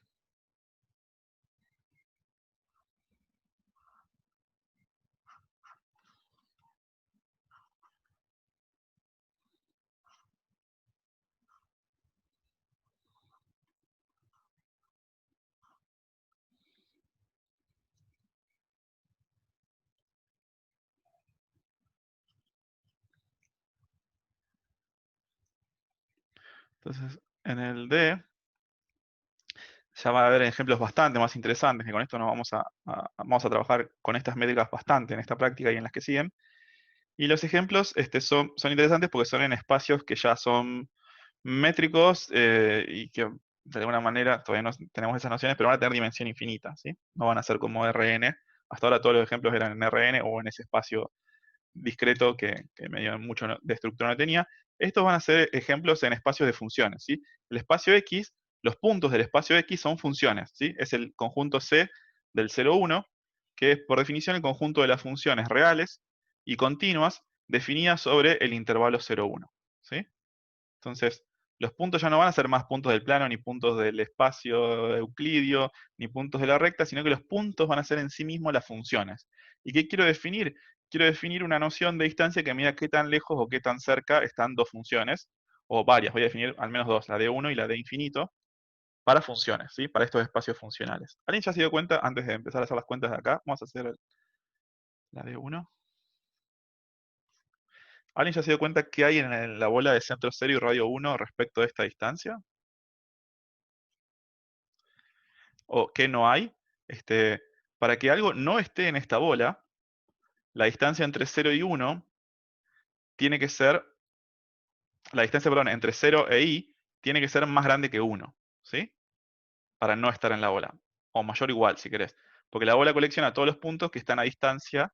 Entonces, en el D ya va a haber ejemplos bastante más interesantes, que con esto nos vamos a trabajar con estas métricas bastante en esta práctica y en las que siguen. Y los ejemplos son interesantes porque son en espacios que ya son métricos y que de alguna manera todavía no tenemos esas nociones, pero van a tener dimensión infinita, ¿sí? No van a ser como Rn. Hasta ahora todos los ejemplos eran en Rn o en ese espacio discreto que medio mucho de estructura no tenía. Estos van a ser ejemplos en espacios de funciones, ¿sí? El espacio X, los puntos del espacio X son funciones, ¿sí? Es el conjunto C del 0, 1, que es por definición el conjunto de las funciones reales y continuas definidas sobre el intervalo 0, 1, ¿sí? Entonces, los puntos ya no van a ser más puntos del plano, ni puntos del espacio euclidio, ni puntos de la recta, sino que los puntos van a ser en sí mismos las funciones. ¿Y qué quiero definir? Quiero definir una noción de distancia que mida qué tan lejos o qué tan cerca están dos funciones, o varias, voy a definir al menos dos, la de 1 y la de infinito, para funciones, ¿sí? Para estos espacios funcionales. ¿Alguien ya se dio cuenta, antes de empezar a hacer las cuentas de acá, vamos a hacer la de 1? ¿Alguien ya se dio cuenta qué hay en la bola de centro 0 y radio 1 respecto de esta distancia? ¿O qué no hay? Para que algo no esté en esta bola, la distancia entre 0 y 1 tiene que ser, la distancia, perdón, entre 0 e i tiene que ser más grande que 1, ¿sí? Para no estar en la bola. O mayor o igual, si querés. Porque la bola colecciona todos los puntos que están a distancia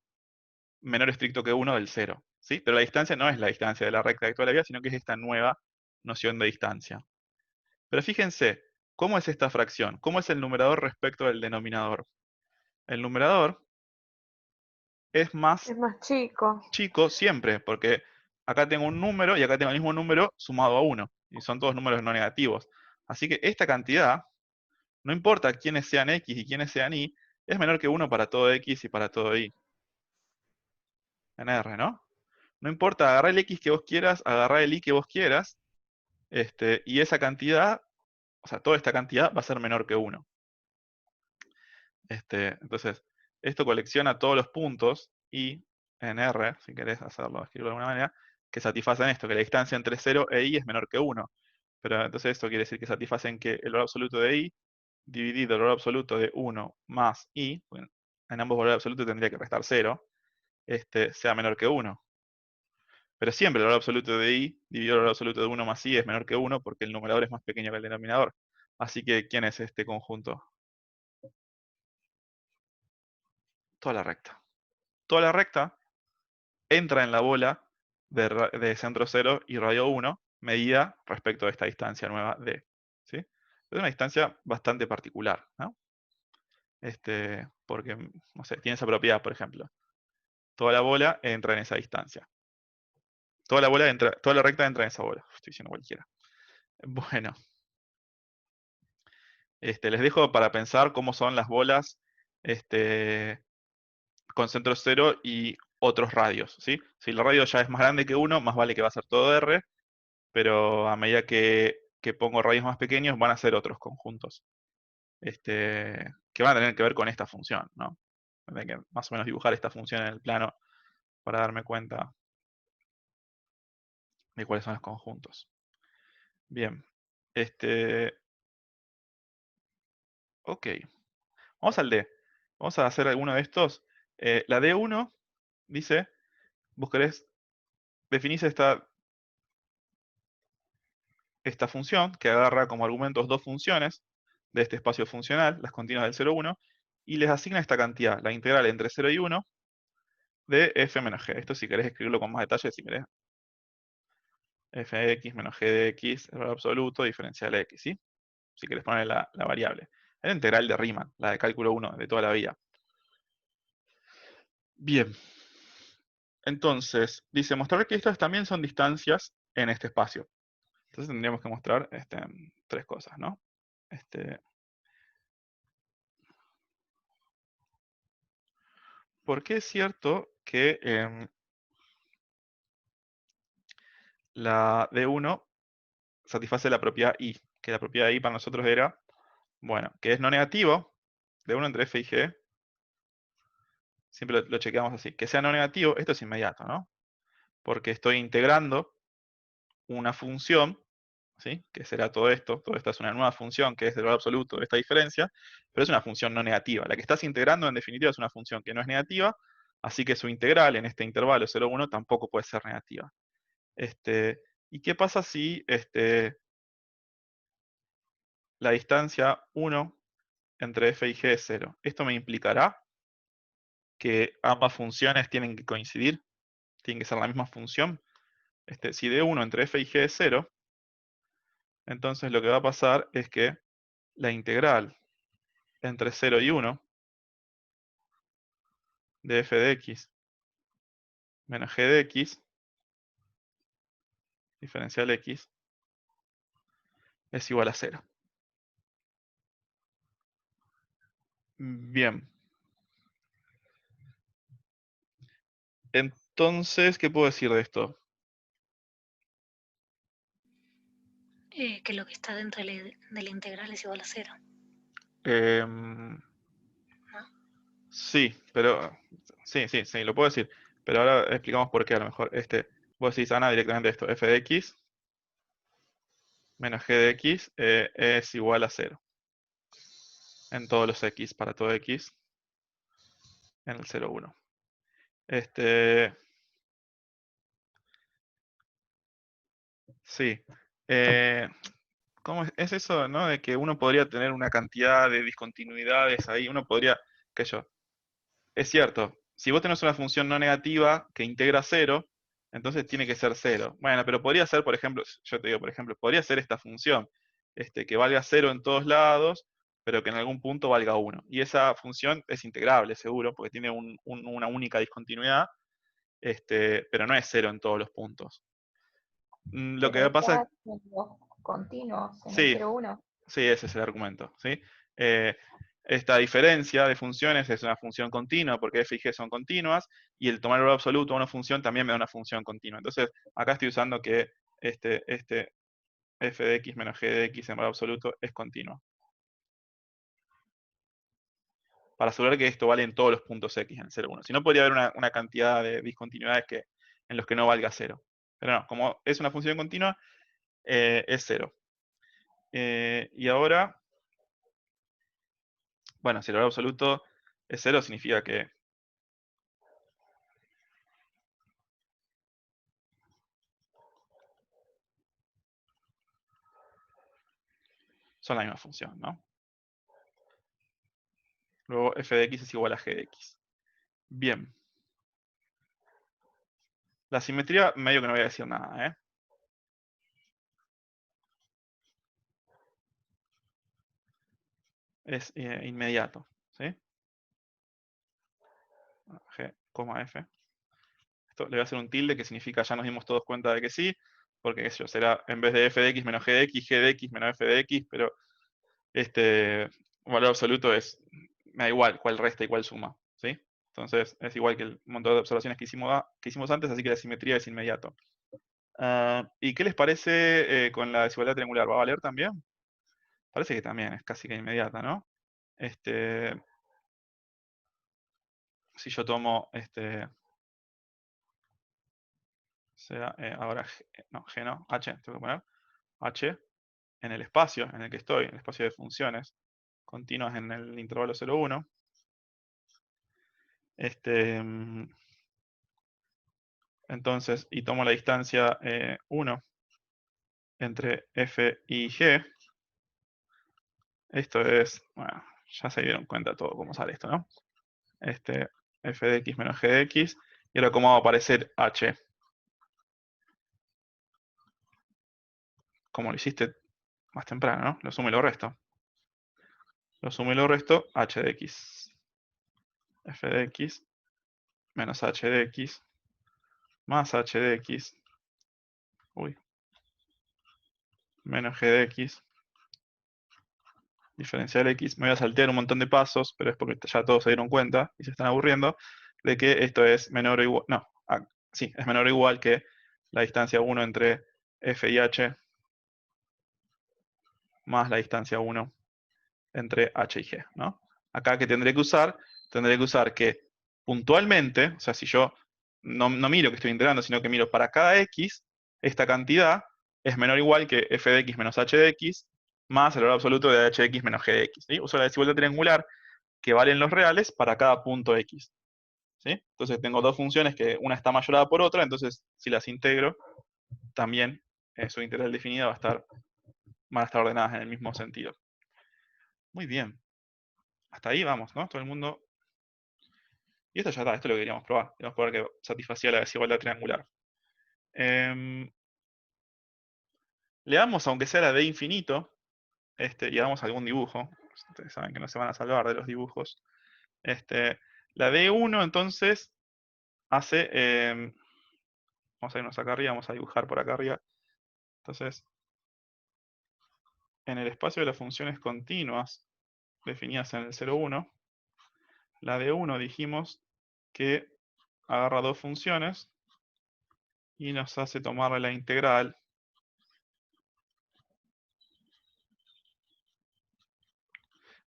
menor estricto que 1 del 0, ¿sí? Pero la distancia no es la distancia de la recta de toda la vida, sino que es esta nueva noción de distancia. Pero fíjense, ¿cómo es esta fracción? ¿Cómo es el numerador respecto del denominador? El numerador es más Es más chico. chico siempre, porque acá tengo un número y acá tengo el mismo número sumado a 1, y son todos números no negativos. Así que esta cantidad, no importa quiénes sean X y quiénes sean Y, es menor que 1 para todo X y para todo Y. En R, ¿no? No importa, agarrar el X que vos quieras, agarrar el Y que vos quieras, y esa cantidad, o sea, toda esta cantidad va a ser menor que 1. Entonces, esto colecciona todos los puntos y en R, si querés hacerlo, escribirlo de alguna manera, que satisfacen esto, que la distancia entre 0 e i es menor que 1. Pero entonces esto quiere decir que satisfacen que el valor absoluto de i dividido el valor absoluto de 1 más i, bueno, en ambos valores absolutos tendría que restar 0, sea menor que 1. Pero siempre el valor absoluto de i dividido el valor absoluto de 1 más i es menor que 1 porque el numerador es más pequeño que el denominador. Así que, ¿quién es este conjunto? Toda la recta. Toda la recta entra en la bola de centro 0 y radio 1, medida respecto a esta distancia nueva d. ¿Sí? Es una distancia bastante particular, ¿no? Porque, no sé, tiene esa propiedad, por ejemplo. Toda la bola entra en esa distancia. Toda la recta entra en esa bola. Estoy diciendo cualquiera. Bueno. Les dejo para pensar cómo son las bolas con centro 0 y otros radios, ¿sí? Si el radio ya es más grande que 1, más vale que va a ser todo R, pero a medida que pongo radios más pequeños, van a ser otros conjuntos, que van a tener que ver con esta función, ¿no? Tendré que más o menos dibujar esta función en el plano para darme cuenta de cuáles son los conjuntos. Bien. Ok. Vamos al D. Vamos a hacer alguno de estos. La D1 dice, vos querés, definís esta función que agarra como argumentos dos funciones de este espacio funcional, las continuas del 0, 1, y les asigna esta cantidad, la integral entre 0 y 1 de f menos g. Esto si querés escribirlo con más detalle, si querés. F de x menos g de x, el valor absoluto, diferencial de x, ¿sí? Si querés poner la variable. Es la integral de Riemann, la de cálculo 1 de toda la vida. Bien. Entonces, dice mostrar que estas también son distancias en este espacio. Entonces tendríamos que mostrar tres cosas, ¿no? ¿Por qué es cierto que la D1 satisface la propiedad I? Que la propiedad I para nosotros era, bueno, que es no negativo, D1 entre f y g, siempre lo chequeamos así, que sea no negativo, esto es inmediato, ¿no? Porque estoy integrando una función, ¿sí? Que será todo esto es una nueva función que es del valor absoluto de esta diferencia, pero es una función no negativa. La que estás integrando en definitiva es una función que no es negativa, así que su integral en este intervalo 0, 1 tampoco puede ser negativa. ¿Y qué pasa si la distancia 1 entre f y g es 0? Esto me implicará que ambas funciones tienen que coincidir, tienen que ser la misma función. Si d1 entre f y g es 0, entonces lo que va a pasar es que la integral entre 0 y 1 de f de x menos g de x, diferencial x, es igual a 0. Bien. Entonces, ¿qué puedo decir de esto? Que lo que está dentro de la integral es igual a 0. ¿No? Sí, pero sí, lo puedo decir. Pero ahora explicamos por qué a lo mejor. Vos decís, Ana, directamente esto, f de x menos g de x es igual a 0. En todos los x, para todo x, en el 0, 1. Sí. ¿Cómo es eso, no? De que uno podría tener una cantidad de discontinuidades ahí, uno podría, qué sé yo. Es cierto, si vos tenés una función no negativa que integra 0, entonces tiene que ser 0. Bueno, pero podría ser, por ejemplo, yo te digo, por ejemplo, podría ser esta función, que valga 0 en todos lados, pero que en algún punto valga 1. Y esa función es integrable, seguro, porque tiene una única discontinuidad, pero no es 0 en todos los puntos. Lo que Pero pasa es... está en los continuos, en el Sí, 0,1. sí, ese es el argumento, ¿sí? Esta diferencia de funciones es una función continua porque f y g son continuas y el tomar el valor absoluto a una función también me da una función continua. Entonces, acá estoy usando que este f de x menos g de x en valor absoluto es continuo. Para asegurar que esto vale en todos los puntos x en el 0, 1. Si no, podría haber una cantidad de discontinuidades en los que no valga 0. Pero no, como es una función continua, es 0. Y ahora, bueno, si el valor absoluto es 0, significa que son la misma función, ¿no? Luego f de x es igual a g de x. Bien. La simetría, medio que no voy a decir nada, ¿eh? Es inmediato, ¿sí? G, f. Esto le voy a hacer un tilde que significa ya nos dimos todos cuenta de que sí, porque qué sé yo, será en vez de f de x menos g de x menos f de x, pero este valor absoluto me da igual cuál resta y cuál suma, ¿sí? Entonces es igual que el montón de observaciones que hicimos antes, así que la simetría es inmediato. ¿Y qué les parece con la desigualdad triangular? ¿Va a valer también? Parece que también, es casi que inmediata, ¿no? Si yo tomo, sea, ahora, G no, H, tengo que poner H en el espacio en el que estoy, en el espacio de funciones continuas en el intervalo 0,1. Entonces, y tomo la distancia 1 entre f y g. Esto es, bueno, ya se dieron cuenta todo cómo sale esto, ¿no? F de x menos g de x. Y ahora cómo va a aparecer h. Como lo hiciste más temprano, ¿no? Lo sumo y lo resto. Lo sumo y lo resto, h de x. F de x menos h de x más h de x. Uy. Menos g de x. Diferencial x. Me voy a saltear un montón de pasos, pero es porque ya todos se dieron cuenta y se están aburriendo de que esto es menor o igual. No, sí, es menor o igual que la distancia 1 entre f y h más la distancia 1 entre h y g, ¿no? Acá que tendré que usar que puntualmente, o sea, si yo no miro que estoy integrando, sino que miro para cada x, esta cantidad es menor o igual que f de x menos h de x más el valor absoluto de h de x menos g de x. ¿Sí? Uso la desigualdad triangular que valen los reales para cada punto x. ¿Sí? Entonces tengo dos funciones que una está mayorada por otra, entonces si las integro, también su integral definida van a estar ordenadas en el mismo sentido. Muy bien. Hasta ahí vamos, ¿no? Todo el mundo. Y esto ya está, esto es lo que queríamos probar. Queríamos probar que satisfacía la desigualdad triangular. Le damos, aunque sea la de infinito, y hagamos algún dibujo. Ustedes saben que no se van a salvar de los dibujos. La D1 entonces hace, vamos a irnos acá arriba, vamos a dibujar por acá arriba. Entonces, en el espacio de las funciones continuas definidas en el 0,1, la D1 dijimos que agarra dos funciones y nos hace tomarle la integral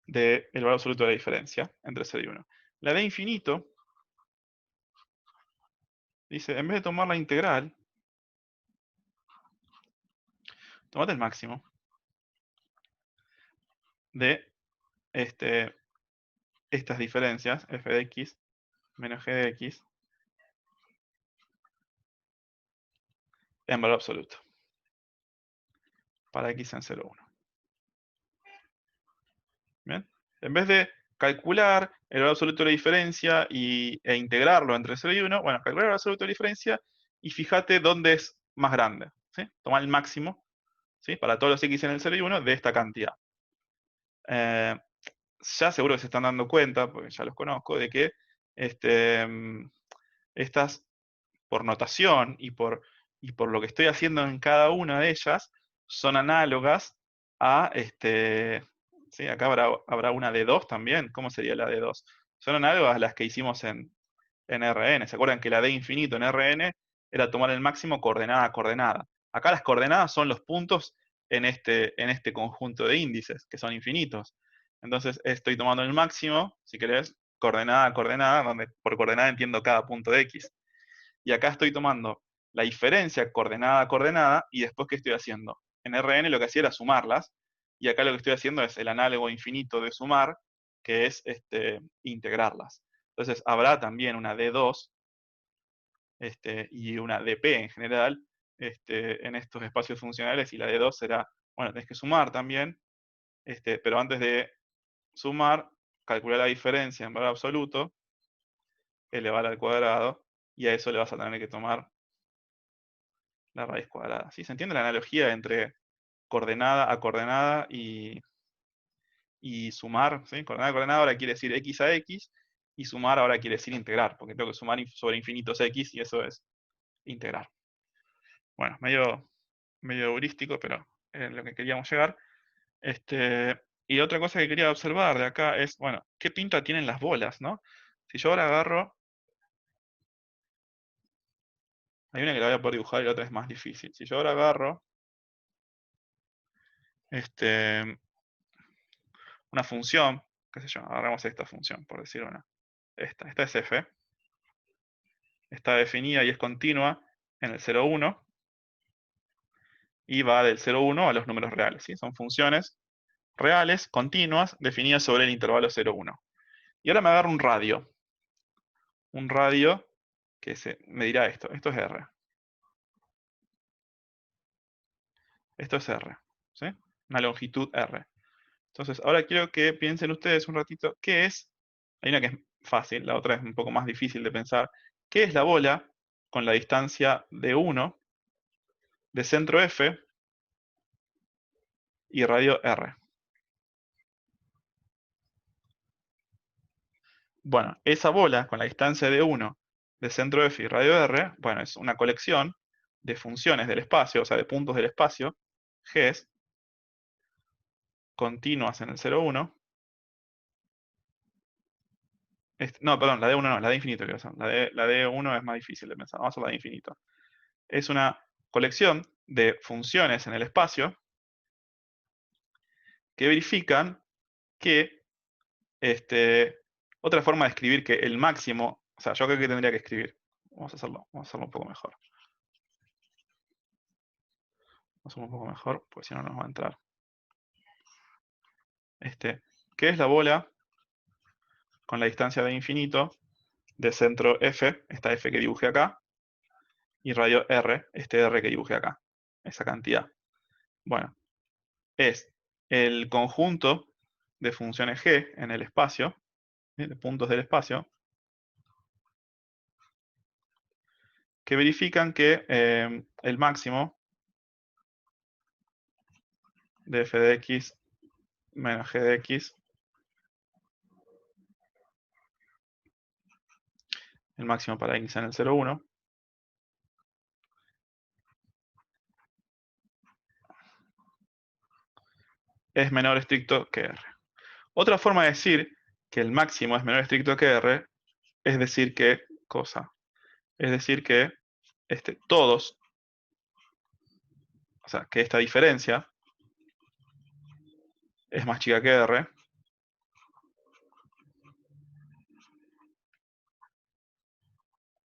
del valor absoluto de la diferencia entre 0 y 1. La D infinito dice, en vez de tomar la integral, tomate el máximo de estas diferencias, f de x menos g de x, en valor absoluto, para x en 0,1. ¿Bien? En vez de calcular el valor absoluto de la diferencia e integrarlo entre 0 y 1, bueno, calcular el valor absoluto de la diferencia y fíjate dónde es más grande. ¿Sí? Toma el máximo, ¿sí? Para todos los x en el 0 y 1 de esta cantidad. Ya seguro que se están dando cuenta, porque ya los conozco, de que estas, por notación y por lo que estoy haciendo en cada una de ellas, son análogas a, ¿sí? Acá habrá una de 2 también. ¿Cómo sería la de 2? Son análogas a las que hicimos en Rn. ¿Se acuerdan que la d infinito en Rn era tomar el máximo coordenada a coordenada? Acá las coordenadas son los puntos en este conjunto de índices, que son infinitos. Entonces estoy tomando el máximo, si querés, coordenada a coordenada, donde por coordenada entiendo cada punto de x. Y acá estoy tomando la diferencia coordenada a coordenada, y después, ¿qué estoy haciendo? En Rn lo que hacía era sumarlas, y acá lo que estoy haciendo es el análogo infinito de sumar, que es integrarlas. Entonces, habrá también una D2 y una DP en general en estos espacios funcionales, y la D2 será, bueno, tenés que sumar también, pero antes de sumar, calcular la diferencia en valor absoluto, elevar al cuadrado, y a eso le vas a tener que tomar la raíz cuadrada. ¿Sí? ¿Se entiende la analogía entre coordenada a coordenada y sumar? ¿Sí? Coordenada a coordenada ahora quiere decir x a x, y sumar ahora quiere decir integrar, porque tengo que sumar sobre infinitos x, y eso es integrar. Bueno, medio heurístico, pero es lo que queríamos llegar. Y otra cosa que quería observar de acá es, bueno, ¿qué pinta tienen las bolas, no? Si yo ahora agarro, hay una que la voy a poder dibujar y la otra es más difícil. Si yo ahora agarro una función, qué sé yo, agarramos esta función, por decir una. Esta es f. Está definida y es continua en el 0, 1. Y va del 0, 1 a los números reales. ¿Sí? Son funciones reales, continuas, definidas sobre el intervalo 0, 1. Y ahora me agarro un radio. Un radio que me dirá esto. Esto es R. Esto es R. ¿Sí? Una longitud R. Entonces, ahora quiero que piensen ustedes un ratito, ¿qué es? Hay una que es fácil, la otra es un poco más difícil de pensar. ¿Qué es la bola con la distancia de 1, de centro F y radio R? Bueno, esa bola con la distancia de 1, de centro F y radio R, bueno, es una colección de funciones del espacio, o sea, de puntos del espacio, Gs, continuas en el 0, 1. No, perdón, la D1 no, la D infinito quiero hacer. La D1 es más difícil de pensar, vamos a hacer la de infinito. Es una colección de funciones en el espacio que verifican que, otra forma de escribir que el máximo, o sea, yo creo que tendría que escribir, vamos a hacerlo un poco mejor. Vamos a hacerlo un poco mejor, porque si no nos va a entrar. ¿Qué es la bola con la distancia de infinito de centro F, esta F que dibujé acá, y radio R, este R que dibujé acá, esa cantidad? Bueno, es el conjunto de funciones G en el espacio, de puntos del espacio, que verifican que el máximo de f de x menos g de x, el máximo para x en el 0, 1, es menor estricto que R. Otra forma de decir que el máximo es menor estricto que R es decir que, cosa, es decir que todos, o sea, que esta diferencia es más chica que R,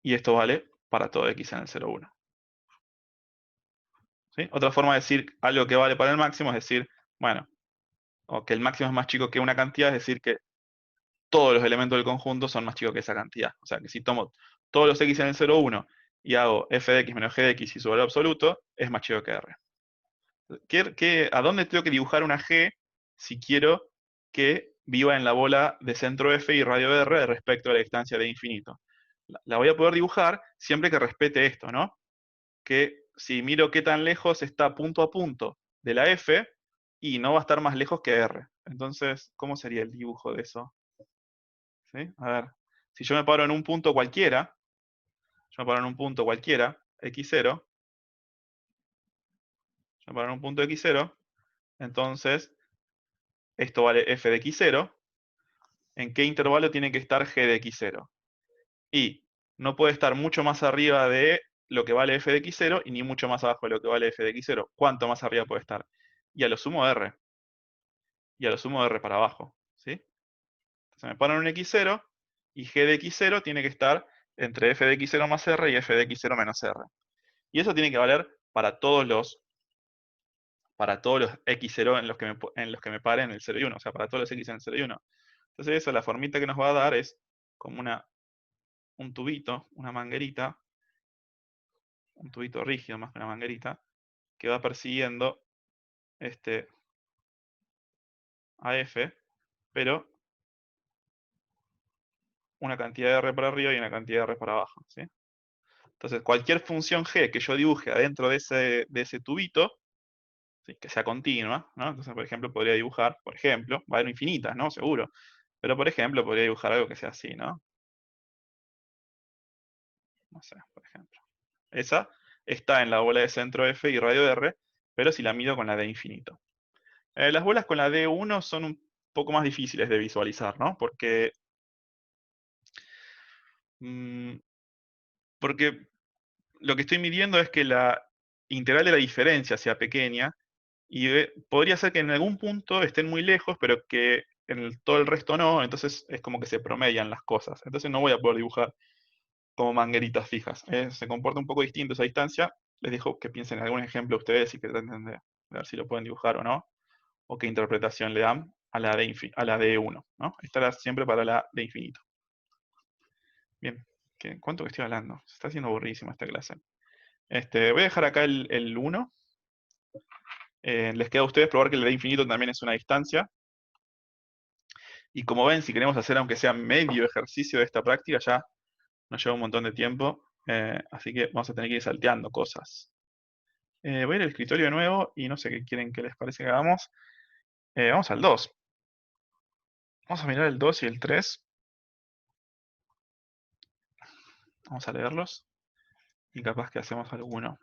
y esto vale para todo x en el 0, 1. ¿Sí? Otra forma de decir algo que vale para el máximo es decir, bueno, o que el máximo es más chico que una cantidad, es decir que todos los elementos del conjunto son más chicos que esa cantidad. O sea, que si tomo todos los x en el 0, 1 y hago f de x menos g de x y su valor absoluto, es más chico que R. ¿A dónde tengo que dibujar una g si quiero que viva en la bola de centro F y radio R respecto a la distancia de infinito? La voy a poder dibujar siempre que respete esto, ¿no? Que si miro qué tan lejos está punto a punto de la F, y no va a estar más lejos que R. Entonces, ¿cómo sería el dibujo de eso? ¿Sí? A ver, si yo me paro en un punto cualquiera, x0, yo me paro en un punto x0, entonces esto vale f de x0. ¿En qué intervalo tiene que estar g de x0? Y no puede estar mucho más arriba de lo que vale f de x0 y ni mucho más abajo de lo que vale f de x0. ¿Cuánto más arriba puede estar? Y a lo sumo r. Y a lo sumo r para abajo. ¿Sí? Entonces me paro en un x0 y g de x0 tiene que estar entre f de x0 más r y f de x0 menos r. Y eso tiene que valer para todos los x0 en los que me paren el 0 y 1, o sea, para todos los x en el 0 y 1. Entonces eso, la formita que nos va a dar es como un tubito, una manguerita, un tubito rígido más que una manguerita, que va persiguiendo a f, pero una cantidad de r para arriba y una cantidad de r para abajo, ¿sí? Entonces, cualquier función g que yo dibuje adentro de ese tubito, ¿sí?, que sea continua, ¿no? Entonces, por ejemplo, podría dibujar, va a haber infinitas, ¿no? Seguro. Pero, por ejemplo, podría dibujar algo que sea así, ¿no? No sé, por ejemplo. Esa está en la bola de centro f y radio r, pero si la mido con la d infinito. Las bolas con la d1 son un poco más difíciles de visualizar, ¿no? Porque lo que estoy midiendo es que la integral de la diferencia sea pequeña, y podría ser que en algún punto estén muy lejos, pero que en todo el resto no, entonces es como que se promedian las cosas. Entonces no voy a poder dibujar como mangueritas fijas. Se comporta un poco distinto esa distancia. Les dejo que piensen en algún ejemplo ustedes y que traten de ver si lo pueden dibujar o no, o qué interpretación le dan a la de 1, ¿no? Estará siempre para la de infinito. Bien, ¿cuánto que estoy hablando? Se está haciendo aburridísima esta clase. Voy a dejar acá el 1. Les queda a ustedes probar que el de infinito también es una distancia. Y como ven, si queremos hacer aunque sea medio ejercicio de esta práctica, ya nos lleva un montón de tiempo. Así que vamos a tener que ir salteando cosas. Voy a ir al escritorio de nuevo y no sé qué quieren que les parece que hagamos. Vamos al 2. Vamos a mirar el 2 y el 3. Vamos a leerlos. Y capaz que hacemos alguno.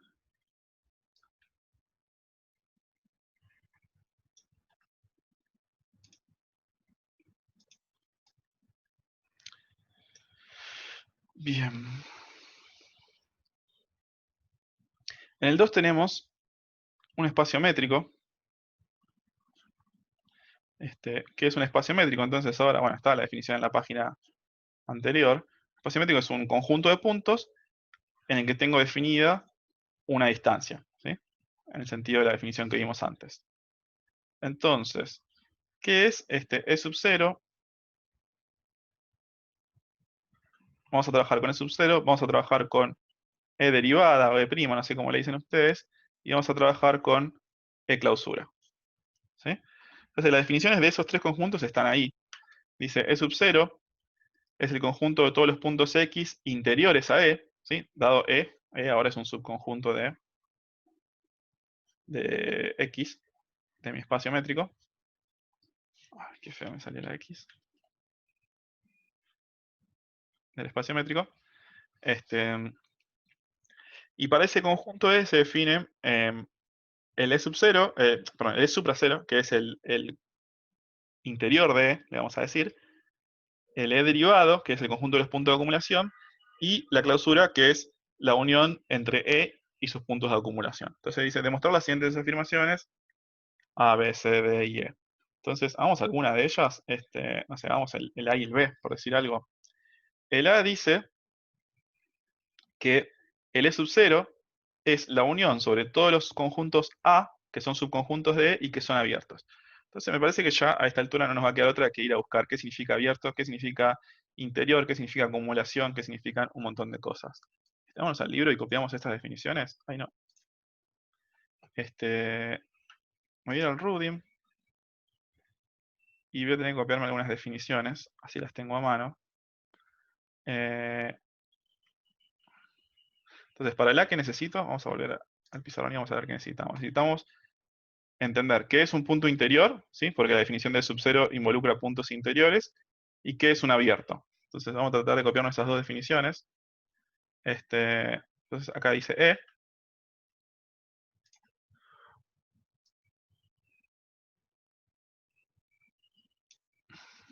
Bien. En el 2 tenemos un espacio métrico. Que es un espacio métrico. Entonces ahora, bueno, está la definición en la página anterior. Espacio métrico es un conjunto de puntos en el que tengo definida una distancia, ¿sí? En el sentido de la definición que vimos antes. Entonces, ¿qué es E sub 0? Vamos a trabajar con E sub 0, vamos a trabajar con E derivada o E', no sé cómo le dicen ustedes, y vamos a trabajar con E clausura, ¿sí? Entonces, las definiciones de esos tres conjuntos están ahí. Dice E sub 0 es el conjunto de todos los puntos X interiores a E, ¿sí? Dado E ahora es un subconjunto de X, de mi espacio métrico. Ay, qué feo me salió la X. Del espacio métrico. Y para ese conjunto E se define el E sub 0, perdón, el E supra 0, que es el interior de E, le vamos a decir, el E derivado, que es el conjunto de los puntos de acumulación, y la clausura, que es la unión entre E y sus puntos de acumulación. Entonces dice, demostrar las siguientes afirmaciones, A, B, C, D y E. Entonces, hagamos alguna de ellas, no sé, hagamos el A y el B, por decir algo. El A dice que el E sub 0 es la unión sobre todos los conjuntos A, que son subconjuntos de E y que son abiertos. Entonces me parece que ya a esta altura no nos va a quedar otra que ir a buscar qué significa abierto, qué significa interior, qué significa acumulación, qué significan un montón de cosas. Vamos al libro y copiamos estas definiciones. Ahí no. Me voy a ir al Rudim y voy a tener que copiarme algunas definiciones, así las tengo a mano. Entonces, para el A que necesito, vamos a volver al pizarrón y vamos a ver qué necesitamos. Necesitamos entender qué es un punto interior, ¿sí? Porque la definición de sub-0 involucra puntos interiores, y qué es un abierto. Entonces vamos a tratar de copiar nuestras dos definiciones. Entonces acá dice E.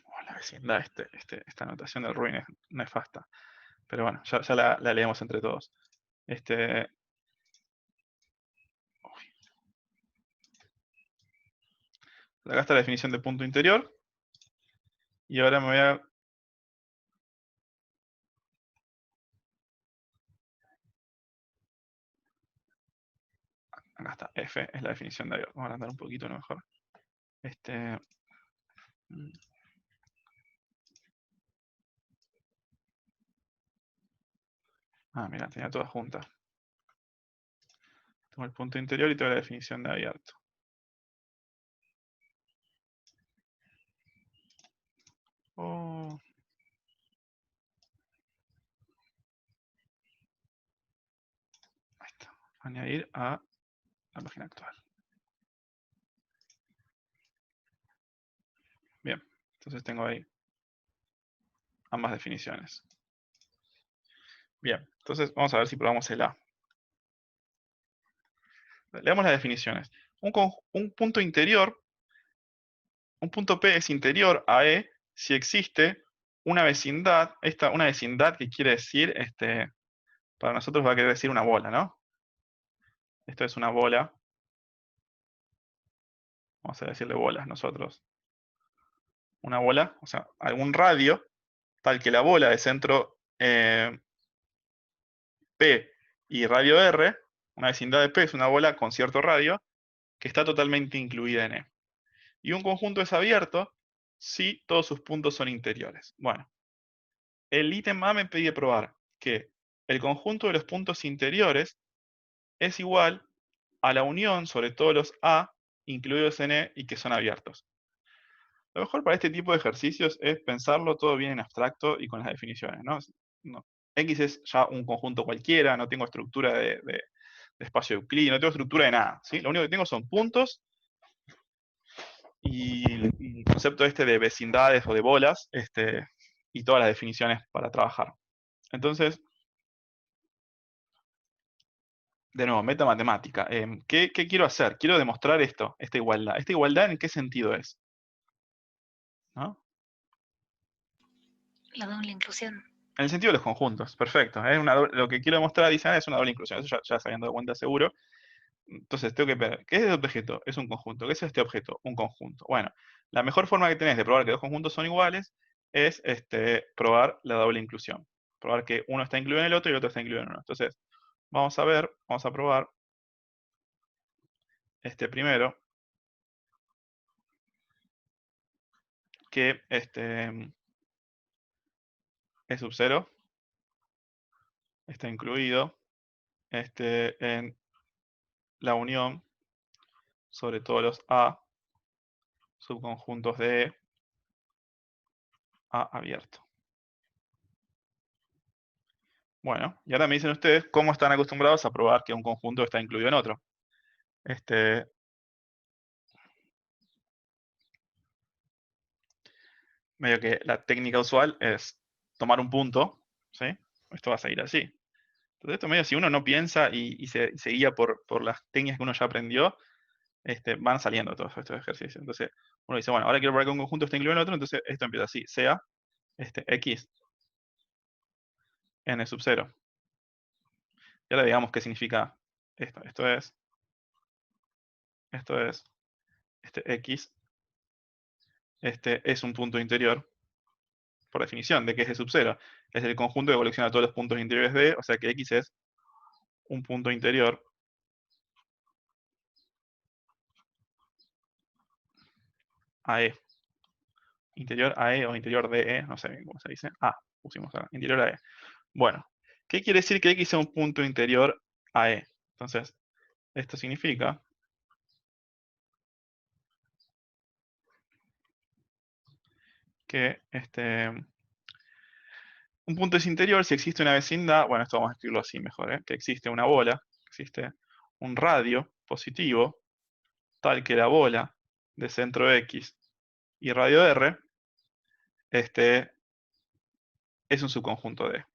Oh, la vecindad, esta anotación del Ruin es nefasta. Pero bueno, ya la leemos entre todos. Acá está la definición de punto interior. Y ahora me voy a... Acá está, F es la definición de abierto. Vamos a agrandar un poquito a lo mejor. Mira, tenía todas juntas. Tengo el punto interior y tengo la definición de abierto. Oh. Ahí está. Añadir a la página actual. Bien, entonces tengo ahí ambas definiciones. Bien, entonces vamos a ver si probamos el A. Leamos las definiciones. Un punto interior, un punto P es interior a E si existe una vecindad, una vecindad que quiere decir, para nosotros va a querer decir una bola, ¿no? Esto es una bola. Vamos a decirle bolas nosotros. Una bola, o sea, algún radio, tal que la bola de centro P y radio R, una vecindad de P es una bola con cierto radio, que está totalmente incluida en E. Y un conjunto es abierto si todos sus puntos son interiores. Bueno, el ítem A me pide probar que el conjunto de los puntos interiores es igual a la unión sobre todos los A incluidos en E y que son abiertos. Lo mejor para este tipo de ejercicios es pensarlo todo bien en abstracto y con las definiciones, ¿no? X es ya un conjunto cualquiera, no tengo estructura de espacio euclidio, no tengo estructura de nada, ¿sí? Lo único que tengo son puntos y el concepto de vecindades o de bolas, y todas las definiciones para trabajar. Entonces, de nuevo, metamatemática. ¿Qué quiero hacer? Quiero demostrar esto, esta igualdad. ¿Esta igualdad en qué sentido es? ¿No? La doble inclusión. En el sentido de los conjuntos, perfecto. Lo que quiero demostrar, dicen, es una doble inclusión. Eso ya se habían dado cuenta seguro. Entonces, tengo que ver, ¿qué es este objeto? Es un conjunto. ¿Qué es este objeto? Un conjunto. Bueno, la mejor forma que tenés de probar que dos conjuntos son iguales es probar la doble inclusión. Probar que uno está incluido en el otro y el otro está incluido en uno. Entonces, vamos a probar primero que E sub 0 está incluido en la unión sobre todos los A subconjuntos de E A abierto. Bueno, y ahora me dicen ustedes cómo están acostumbrados a probar que un conjunto está incluido en otro. Medio que la técnica usual es tomar un punto, ¿sí? Esto va a seguir así. Entonces esto medio, si uno no piensa y se guía por las técnicas que uno ya aprendió, van saliendo todos estos ejercicios. Entonces uno dice, bueno, ahora quiero probar que un conjunto está incluido en otro, entonces esto empieza así, sea X n sub 0. Y ahora digamos qué significa esto. Esto es X, es un punto interior, por definición, de que es de sub 0. Es el conjunto que colecciona todos los puntos interiores de, o sea que X es un punto interior a E. Interior a E o interior de E, no sé bien cómo se dice. Pusimos acá, interior a E. Bueno, ¿qué quiere decir que X sea un punto interior a E? Entonces, esto significa que un punto es interior si existe una vecindad, bueno, esto vamos a escribirlo así mejor, que existe una bola, existe un radio positivo, tal que la bola de centro X y radio R es un subconjunto de E.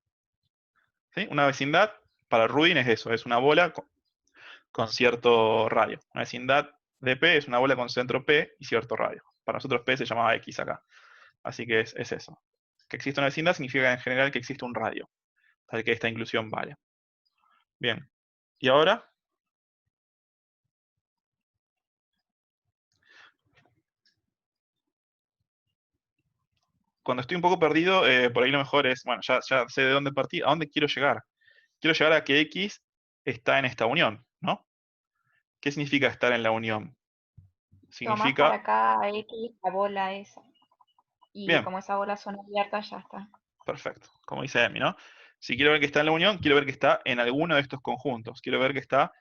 ¿Sí? Una vecindad para Rubin es eso, es una bola con cierto radio. Una vecindad de P es una bola con centro P y cierto radio. Para nosotros P se llamaba X acá. Así que es eso. Que existe una vecindad significa en general que existe un radio, tal que esta inclusión vale. Bien. Y ahora, cuando estoy un poco perdido, por ahí lo mejor es, bueno, ya sé de dónde partir, a dónde quiero llegar. Quiero llegar a que X está en esta unión, ¿no? ¿Qué significa estar en la unión? Tomás para Significa, acá X, la bola esa. Y bien, como esa bola son abiertas, ya está. perfecto, como dice Emi, ¿no? Si quiero ver que está en la unión, quiero ver que está en alguno de estos conjuntos. Quiero ver que está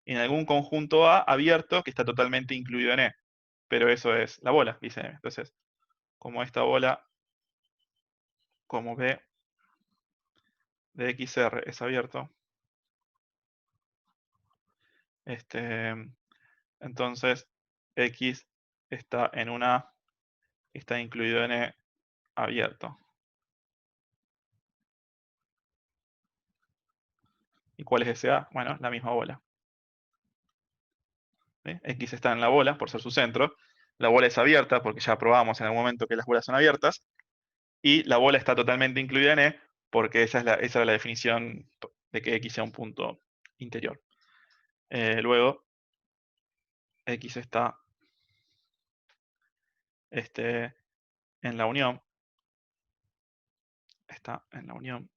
en algún conjunto A abierto que está totalmente incluido en E. Pero eso es la bola, dice Emi. Entonces, como esta bola, como B de XR es abierto, entonces X está en una A, está incluido en E abierto. ¿Y cuál es ese A? Bueno, la misma bola. ¿Sí? X está en la bola, por ser su centro. La bola es abierta, porque ya probamos en algún momento que las bolas son abiertas. Y la bola está totalmente incluida en E, porque esa era la definición de que X sea un punto interior. Luego, X está en la unión. Está en la unión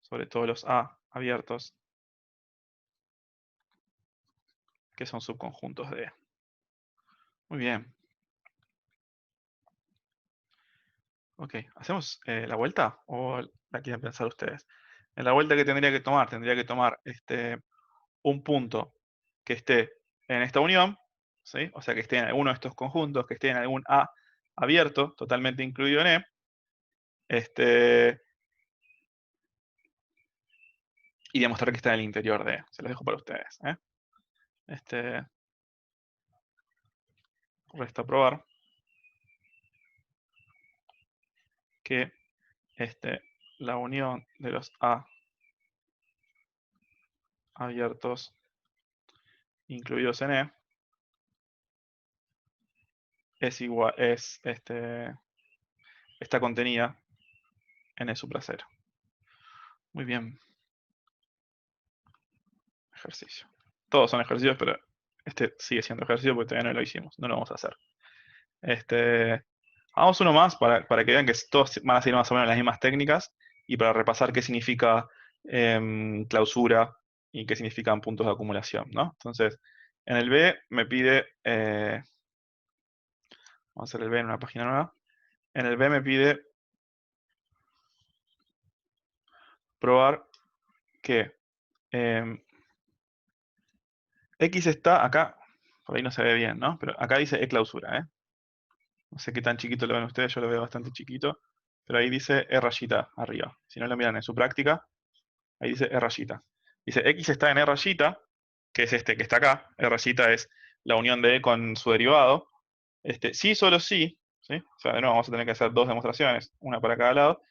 sobre todos los A abiertos, que son subconjuntos de E. Muy bien. Ok, ¿hacemos la vuelta o la quieren pensar ustedes? En la vuelta que tendría que tomar un punto que esté en esta unión, ¿sí? O sea, que esté en alguno de estos conjuntos, que esté en algún A abierto, totalmente incluido en E, y demostrar que está en el interior de E. Se los dejo para ustedes. Resta probar que la unión de los A abiertos incluidos en E es igual, está contenida en E supra 0. Muy bien. Ejercicio. Todos son ejercicios, pero este sigue siendo ejercicio porque todavía no lo hicimos, no lo vamos a hacer. Hagamos uno más para que vean que todos van a seguir más o menos las mismas técnicas y para repasar qué significa clausura y qué significan puntos de acumulación, ¿no? Entonces, en el B me pide, vamos a hacer el B en una página nueva, en el B me pide probar que X está acá, por ahí no se ve bien, ¿no? Pero acá dice E clausura, ¿eh? No sé qué tan chiquito lo ven ustedes, yo lo veo bastante chiquito, pero ahí dice E rayita arriba. Si no lo miran en su práctica, ahí dice E rayita. Dice X está en E rayita, que es este que está acá. E rayita es la unión de E con su derivado. Sí, solo sí, ¿sí? O sea, de nuevo vamos a tener que hacer dos demostraciones, una para cada lado.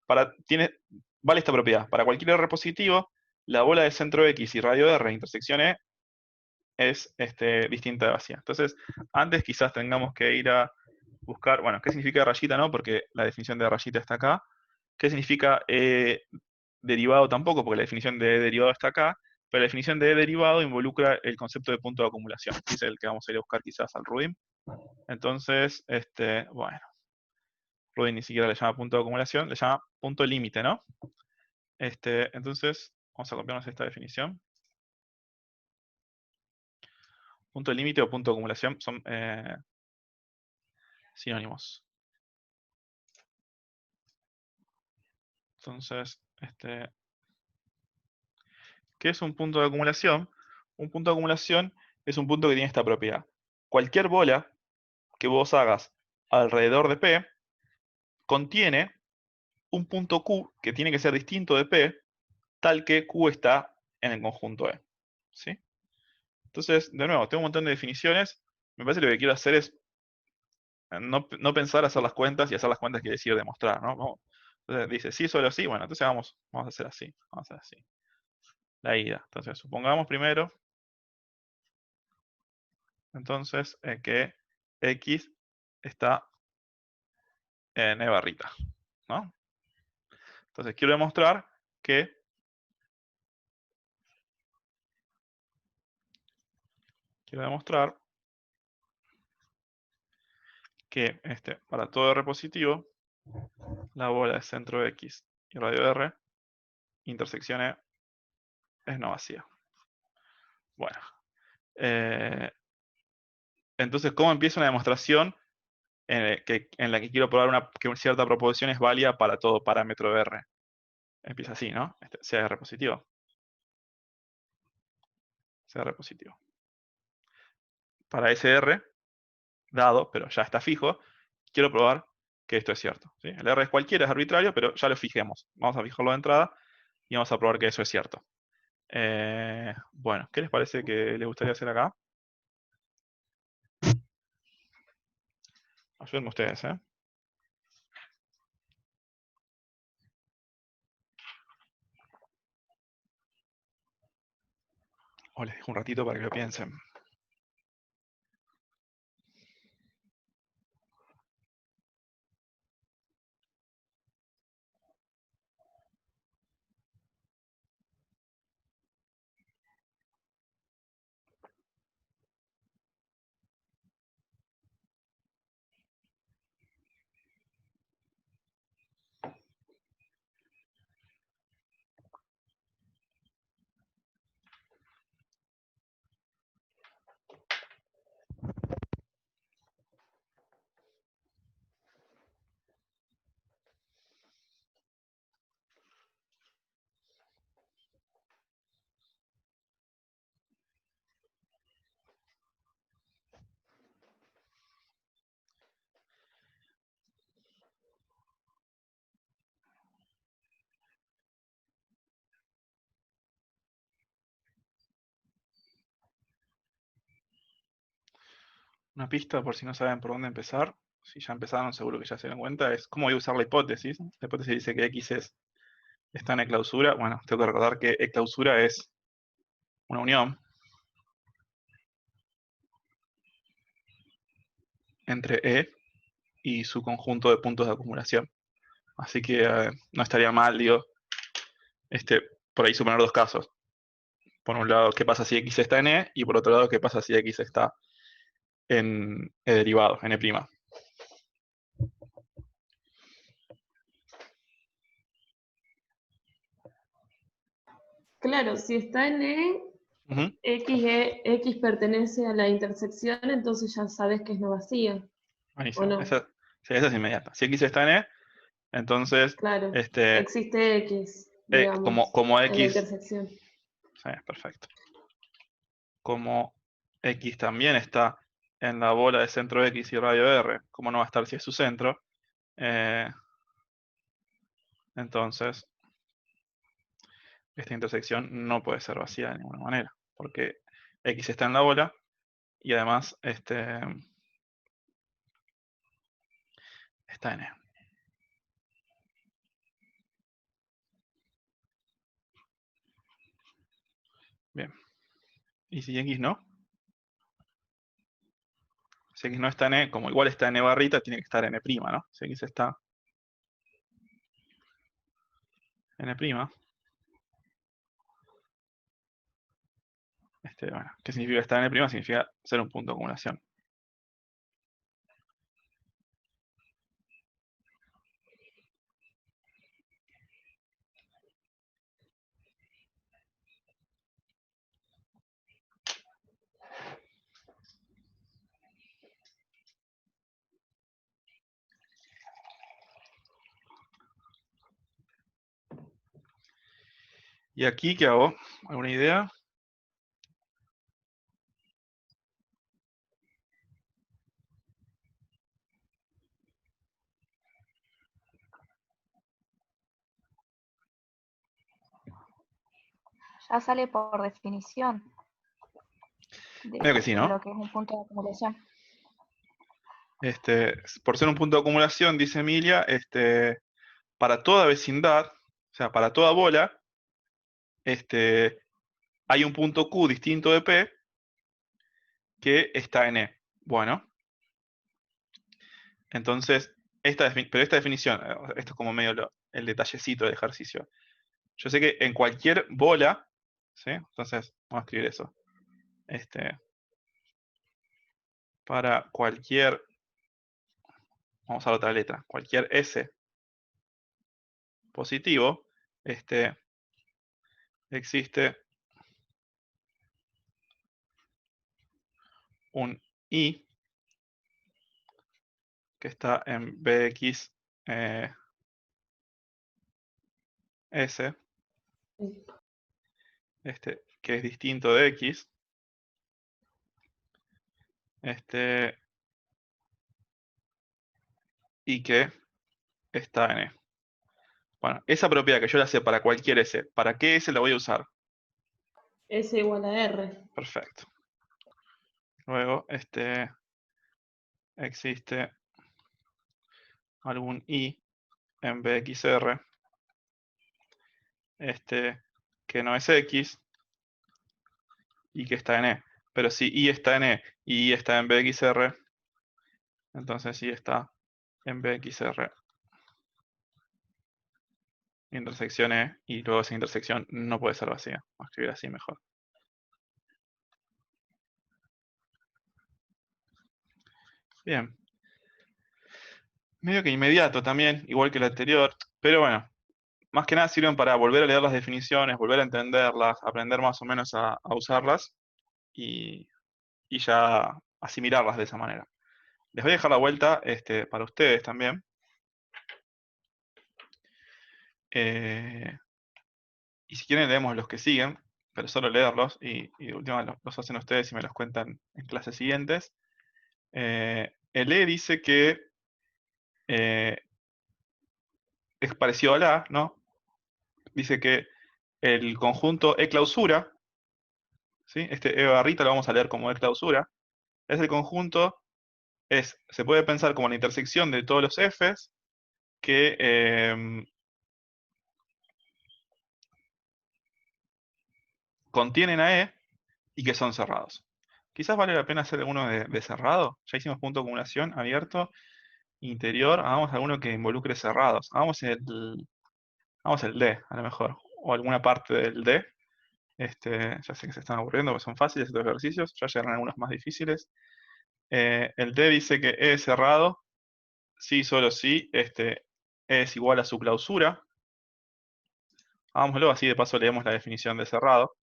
Vale esta propiedad. Para cualquier R positivo, la bola de centro X y radio R intersección E es distinta de vacía. Entonces, antes quizás tengamos que ir a buscar, bueno, ¿qué significa rayita? No, porque la definición de rayita está acá. ¿Qué significa derivado? Tampoco, porque la definición de derivado está acá. Pero la definición de derivado involucra el concepto de punto de acumulación, que es el que vamos a ir a buscar quizás al Rudin. Entonces, bueno, Rudin ni siquiera le llama punto de acumulación, le llama punto límite, ¿no? Entonces, vamos a copiarnos esta definición. Punto límite o punto de acumulación son sinónimos. Entonces, ¿qué es un punto de acumulación? Un punto de acumulación es un punto que tiene esta propiedad. Cualquier bola que vos hagas alrededor de P contiene un punto Q que tiene que ser distinto de P, tal que Q está en el conjunto E. ¿Sí? Entonces, de nuevo, tengo un montón de definiciones. Me parece que lo que quiero hacer es no pensar hacer las cuentas y hacer las cuentas quiere decir demostrar, ¿no? Entonces dice, sí, solo sí, bueno, entonces vamos a hacer así. Vamos a hacer así. La ida. Entonces, supongamos primero, entonces, que X está en E barrita, ¿no? Entonces, quiero demostrar que para todo R positivo, la bola de centro X y radio R, intersección E, es no vacía. Bueno, Entonces, ¿cómo empieza una demostración en la que quiero probar que una cierta proposición es válida para todo parámetro de R? Empieza así, ¿no? Sea R positivo. Sea R positivo. Para ese R, dado, pero ya está fijo, quiero probar que esto es cierto, ¿sí? El R es cualquiera, es arbitrario, pero ya lo fijemos. Vamos a fijarlo de entrada y vamos a probar que eso es cierto. Bueno, ¿qué les parece que les gustaría hacer acá? Ayúdenme ustedes, ¿eh? O les dejo un ratito para que lo piensen. Una pista, por si no saben por dónde empezar, si ya empezaron, seguro que ya se dan cuenta, es cómo voy a usar la hipótesis. La hipótesis dice que X está en E-clausura. Bueno, tengo que recordar que E-clausura es una unión entre E y su conjunto de puntos de acumulación. Así que no estaría mal, digo, por ahí suponer dos casos. Por un lado, qué pasa si X está en E, y por otro lado, qué pasa si X está en E derivado, en E'. Claro, si está en E, Ujú. X pertenece a la intersección, entonces ya sabes que es no vacía. Buenísimo. ¿O no? Esa es inmediata. Si X está en E, entonces, Claro, este, existe X, digamos, como en la X, intersección. sí, perfecto. Como X también está en la bola de centro X y radio R, ¿cómo no va a estar si es su centro? Eh, entonces, esta intersección no puede ser vacía de ninguna manera, porque X está en la bola y además está en E. Bien. ¿Y si X no? Si X no está en E, como igual está en E barrita, tiene que estar en E', ¿no? Si X está en E', bueno, ¿qué significa estar en E'? Significa ser un punto de acumulación. ¿Y aquí qué hago? ¿Alguna idea? Ya sale por definición Medio que sí, de ¿no? lo que es un punto de acumulación. Por ser un punto de acumulación, dice Emilia, para toda vecindad, o sea, para toda bola, hay un punto Q distinto de P que está en E. Bueno, entonces, pero esta definición, esto es como medio el detallecito del ejercicio. Yo sé que en cualquier bola, ¿sí? Entonces, vamos a escribir eso. Para cualquier, vamos a la otra letra, cualquier S positivo, existe un I que está en Bx S, que es distinto de X, y que está en E. Bueno, esa propiedad que yo la sé para cualquier S, ¿para qué S la voy a usar? S igual a R. Perfecto. Luego, existe algún I en BXR, que no es X y que está en E. Pero si I está en E y I está en BXR, entonces I está en BXR, intersección E, y luego esa intersección no puede ser vacía. Vamos a escribir así mejor. Bien. Medio que inmediato también, igual que el anterior, pero bueno, más que nada sirven para volver a leer las definiciones, volver a entenderlas, aprender más o menos a usarlas y ya asimilarlas de esa manera. Les voy a dejar la vuelta para ustedes también. Y si quieren leemos los que siguen, pero solo leerlos y de última los hacen ustedes y me los cuentan en clases siguientes. El E dice que es parecido a la A, ¿no? Dice que el conjunto E clausura, ¿sí? Este E barrita lo vamos a leer como E clausura, es el conjunto, se puede pensar como la intersección de todos los Fs que contienen a E y que son cerrados. Quizás vale la pena hacer alguno de cerrado. Ya hicimos punto de acumulación, abierto, interior. Hagamos alguno que involucre cerrados. Hagamos el D, a lo mejor. O alguna parte del D. Ya sé que se están aburriendo porque son fáciles estos ejercicios. Ya llegarán algunos más difíciles. El D dice que E cerrado, sí, solo sí, es igual a su clausura. Hagámoslo así, de paso leemos la definición de cerrado.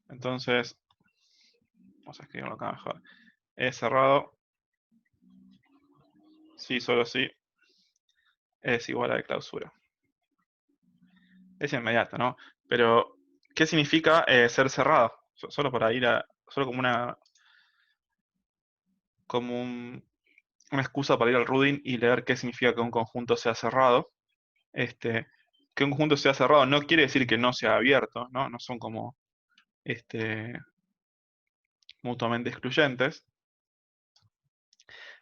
Entonces, vamos a escribirlo acá mejor. E cerrado, sí, solo sí, es igual a de clausura. Es inmediato, ¿no? Pero, ¿qué significa ser cerrado? Solo para ir solo como una excusa para ir al Rudin y leer qué significa que un conjunto sea cerrado. Que un conjunto sea cerrado no quiere decir que no sea abierto, ¿no? No son como mutuamente excluyentes.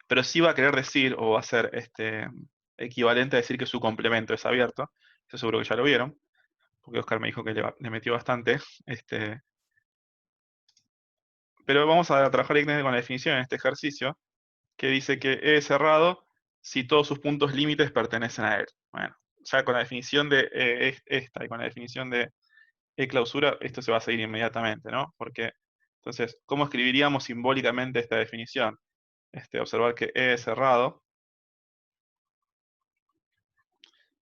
Pero sí va a querer decir, o va a ser equivalente a decir que su complemento es abierto. Eso seguro que ya lo vieron, porque Oscar me dijo que le metió bastante. Pero vamos a trabajar directamente con la definición en este ejercicio, que dice que E es cerrado si todos sus puntos límites pertenecen a él. Bueno, ya con la definición de esta y con la definición de E clausura, esto se va a seguir inmediatamente, ¿no? Porque, entonces, ¿cómo escribiríamos simbólicamente esta definición? Observar que E es cerrado.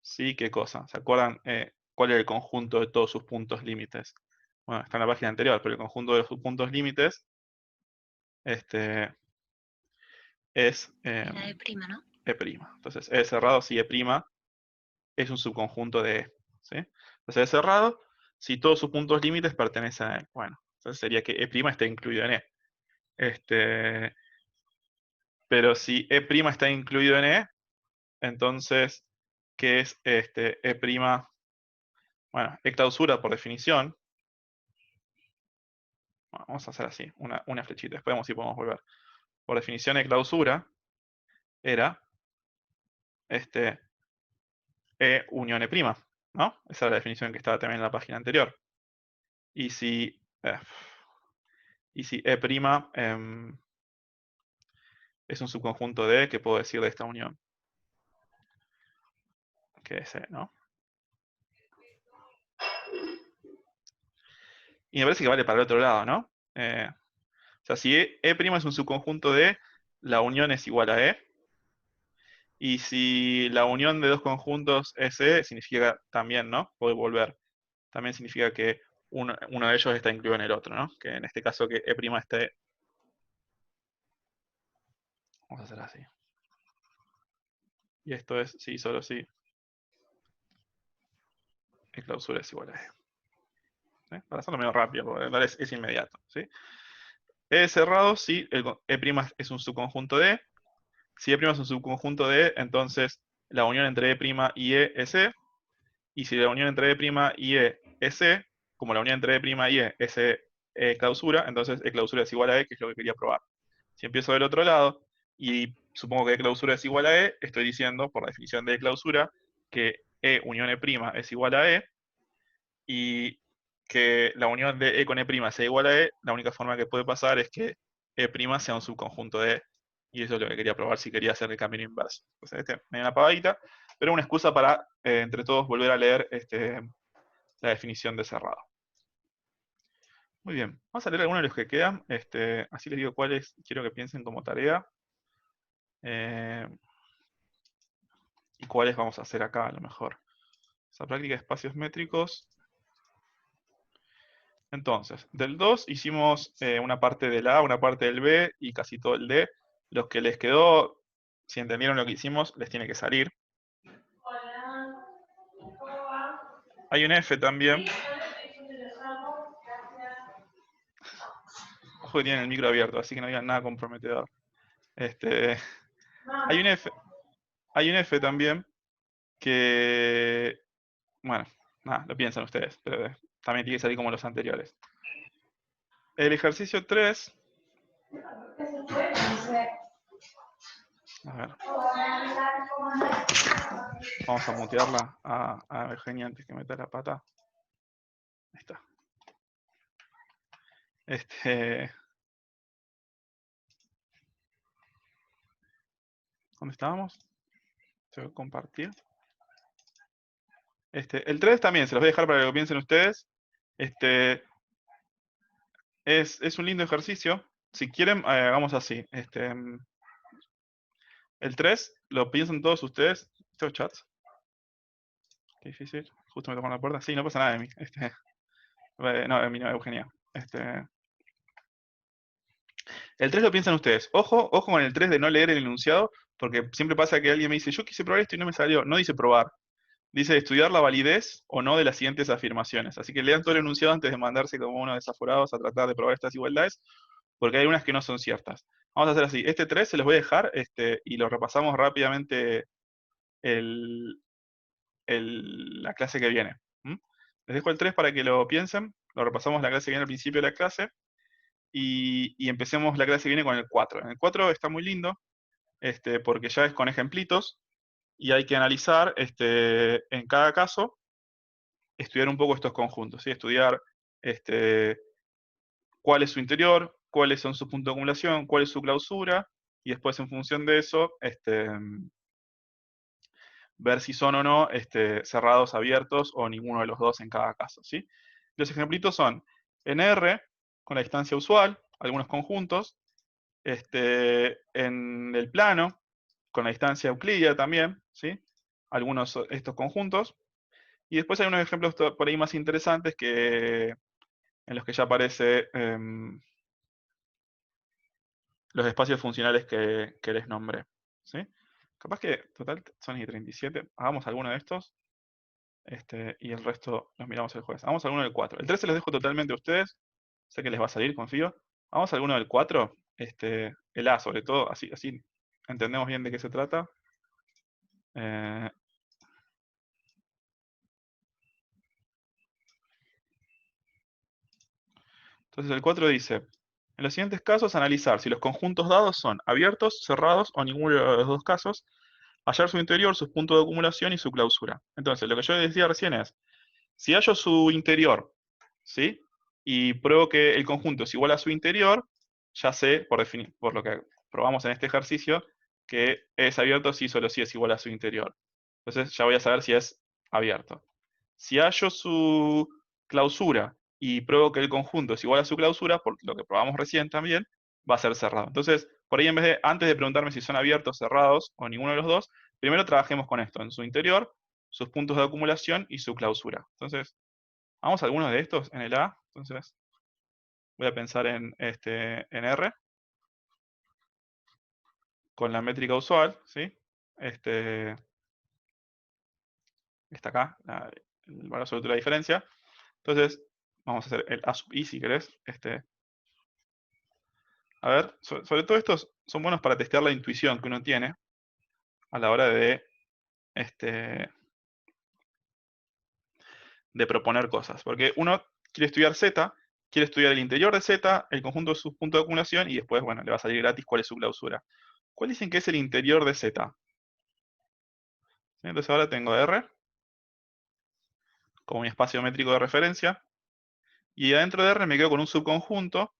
¿Sí? ¿Qué cosa? ¿Se acuerdan cuál es el conjunto de todos sus puntos límites? Bueno, está en la página anterior, pero el conjunto de sus puntos límites es Era E', ¿no? E'. Entonces, E cerrado si E' es un subconjunto de E. ¿Sí? Entonces, E cerrado si todos sus puntos límites pertenecen a él. Bueno, entonces sería que E' está incluido en E. Pero si E' está incluido en E, entonces, ¿qué es E'? Bueno, E clausura por definición. Bueno, vamos a hacer así, una flechita. Después vemos si podemos volver. Por definición de clausura, era E unión E', ¿no? Esa era la definición que estaba también en la página anterior. Y si E' es un subconjunto de E, ¿qué puedo decir de esta unión? Que es E, ¿no? Y me parece que vale para el otro lado, ¿no? O sea, si E' es un subconjunto de E, la unión es igual a E. Y si la unión de dos conjuntos es E, significa también, ¿no? Puedo volver también significa que uno de ellos está incluido en el otro, ¿no? Que en este caso que E' esté... Vamos a hacer así. Y esto es, sí, solo si E clausura es igual a E. ¿Sí? Para hacerlo medio rápido, porque es inmediato, ¿sí? E cerrado si E' es un subconjunto de E. Si E' es un subconjunto de E, entonces la unión entre E' y E es E. Y si la unión entre E' y E es E, como la unión entre E' y E es E clausura, entonces E clausura es igual a E, que es lo que quería probar. Si empiezo del otro lado, y supongo que E clausura es igual a E, estoy diciendo, por definición de E clausura, que E unión E' es igual a E, y que la unión de E con E' sea igual a E, la única forma que puede pasar es que E' sea un subconjunto de E, y eso es lo que quería probar si quería hacer el camino inverso. Entonces, medio una pavadita, pero una excusa para, entre todos, volver a leer la definición de cerrado. Muy bien, vamos a leer algunos de los que quedan, así les digo cuáles quiero que piensen como tarea, y cuáles vamos a hacer acá a lo mejor. Esa práctica de espacios métricos. Entonces, del 2 hicimos una parte del A, una parte del B y casi todo el D. Los que les quedó, si entendieron lo que hicimos, les tiene que salir. Hay un F también. Ojo que tienen el micro abierto, así que no digan nada comprometedor. Hay un F también que, bueno, nada, lo piensan ustedes, pero también tiene que salir como los anteriores. El ejercicio 3. A ver. Vamos a mutearla a Eugenia antes que meta la pata. Ahí está. ¿Dónde estábamos? Tengo que compartir. El 3 también, se los voy a dejar para que lo piensen ustedes. Es un lindo ejercicio. Si quieren, hagamos así. El 3 lo piensan todos ustedes. Estos chats. Qué difícil. Justo me tocaron la puerta. Sí, no pasa nada de mí. No, de mí no, Eugenia. El 3 lo piensan ustedes. Ojo con el 3 de no leer el enunciado, porque siempre pasa que alguien me dice, yo quise probar esto y no me salió. No dice probar. Dice estudiar la validez o no de las siguientes afirmaciones. Así que lean todo el enunciado antes de mandarse como unos desaforados a tratar de probar estas igualdades, porque hay unas que no son ciertas. Vamos a hacer así. Este 3 se los voy a dejar y lo repasamos rápidamente la clase que viene. Les dejo el 3 para que lo piensen. Lo repasamos la clase que viene al principio de la clase. Y empecemos la clase que viene con el 4. En el 4 está muy lindo, porque ya es con ejemplitos, y hay que analizar en cada caso, estudiar un poco estos conjuntos, ¿sí? Estudiar cuál es su interior, cuáles son sus puntos de acumulación, cuál es su clausura, y después en función de eso, ver si son o no cerrados, abiertos, o ninguno de los dos en cada caso, ¿sí? Los ejemplitos son en R, con la distancia usual, algunos conjuntos, en el plano, con la distancia euclídea también, ¿sí? Algunos de estos conjuntos. Y después hay unos ejemplos por ahí más interesantes en los que ya aparece los espacios funcionales que les nombré, ¿sí? Capaz que, total, son y 37. Hagamos alguno de estos. Y el resto los miramos el jueves. Vamos a alguno del 4. El 3 se los dejo totalmente a ustedes. Sé que les va a salir, confío. Vamos a alguno del 4. El A, sobre todo, así entendemos bien de qué se trata. Entonces el 4 dice, en los siguientes casos analizar si los conjuntos dados son abiertos, cerrados o ninguno de los dos casos, hallar su interior, sus puntos de acumulación y su clausura. Entonces lo que yo decía recién es, si hallo su interior, ¿sí? Y pruebo que el conjunto es igual a su interior, ya sé, por lo que probamos en este ejercicio, que es abierto si solo si es igual a su interior. Entonces ya voy a saber si es abierto. Si hallo su clausura y pruebo que el conjunto es igual a su clausura, por lo que probamos recién también, va a ser cerrado. Entonces, por ahí antes de preguntarme si son abiertos, cerrados o ninguno de los dos, primero trabajemos con esto, en su interior, sus puntos de acumulación y su clausura. Entonces, Vamos a algunos de estos en el A. Entonces, voy a pensar en R, con la métrica usual, ¿sí? Está acá, el valor absoluto de la diferencia. Entonces, vamos a hacer el A sub I si querés. A ver, sobre todo estos son buenos para testear la intuición que uno tiene a la hora de proponer cosas. Porque uno quiere estudiar Z, quiere estudiar el interior de Z, el conjunto de sus puntos de acumulación, y después, bueno, le va a salir gratis cuál es su clausura. ¿Cuál dicen que es el interior de Z? ¿Sí? Entonces ahora tengo R como mi espacio métrico de referencia, y adentro de R me quedo con un subconjunto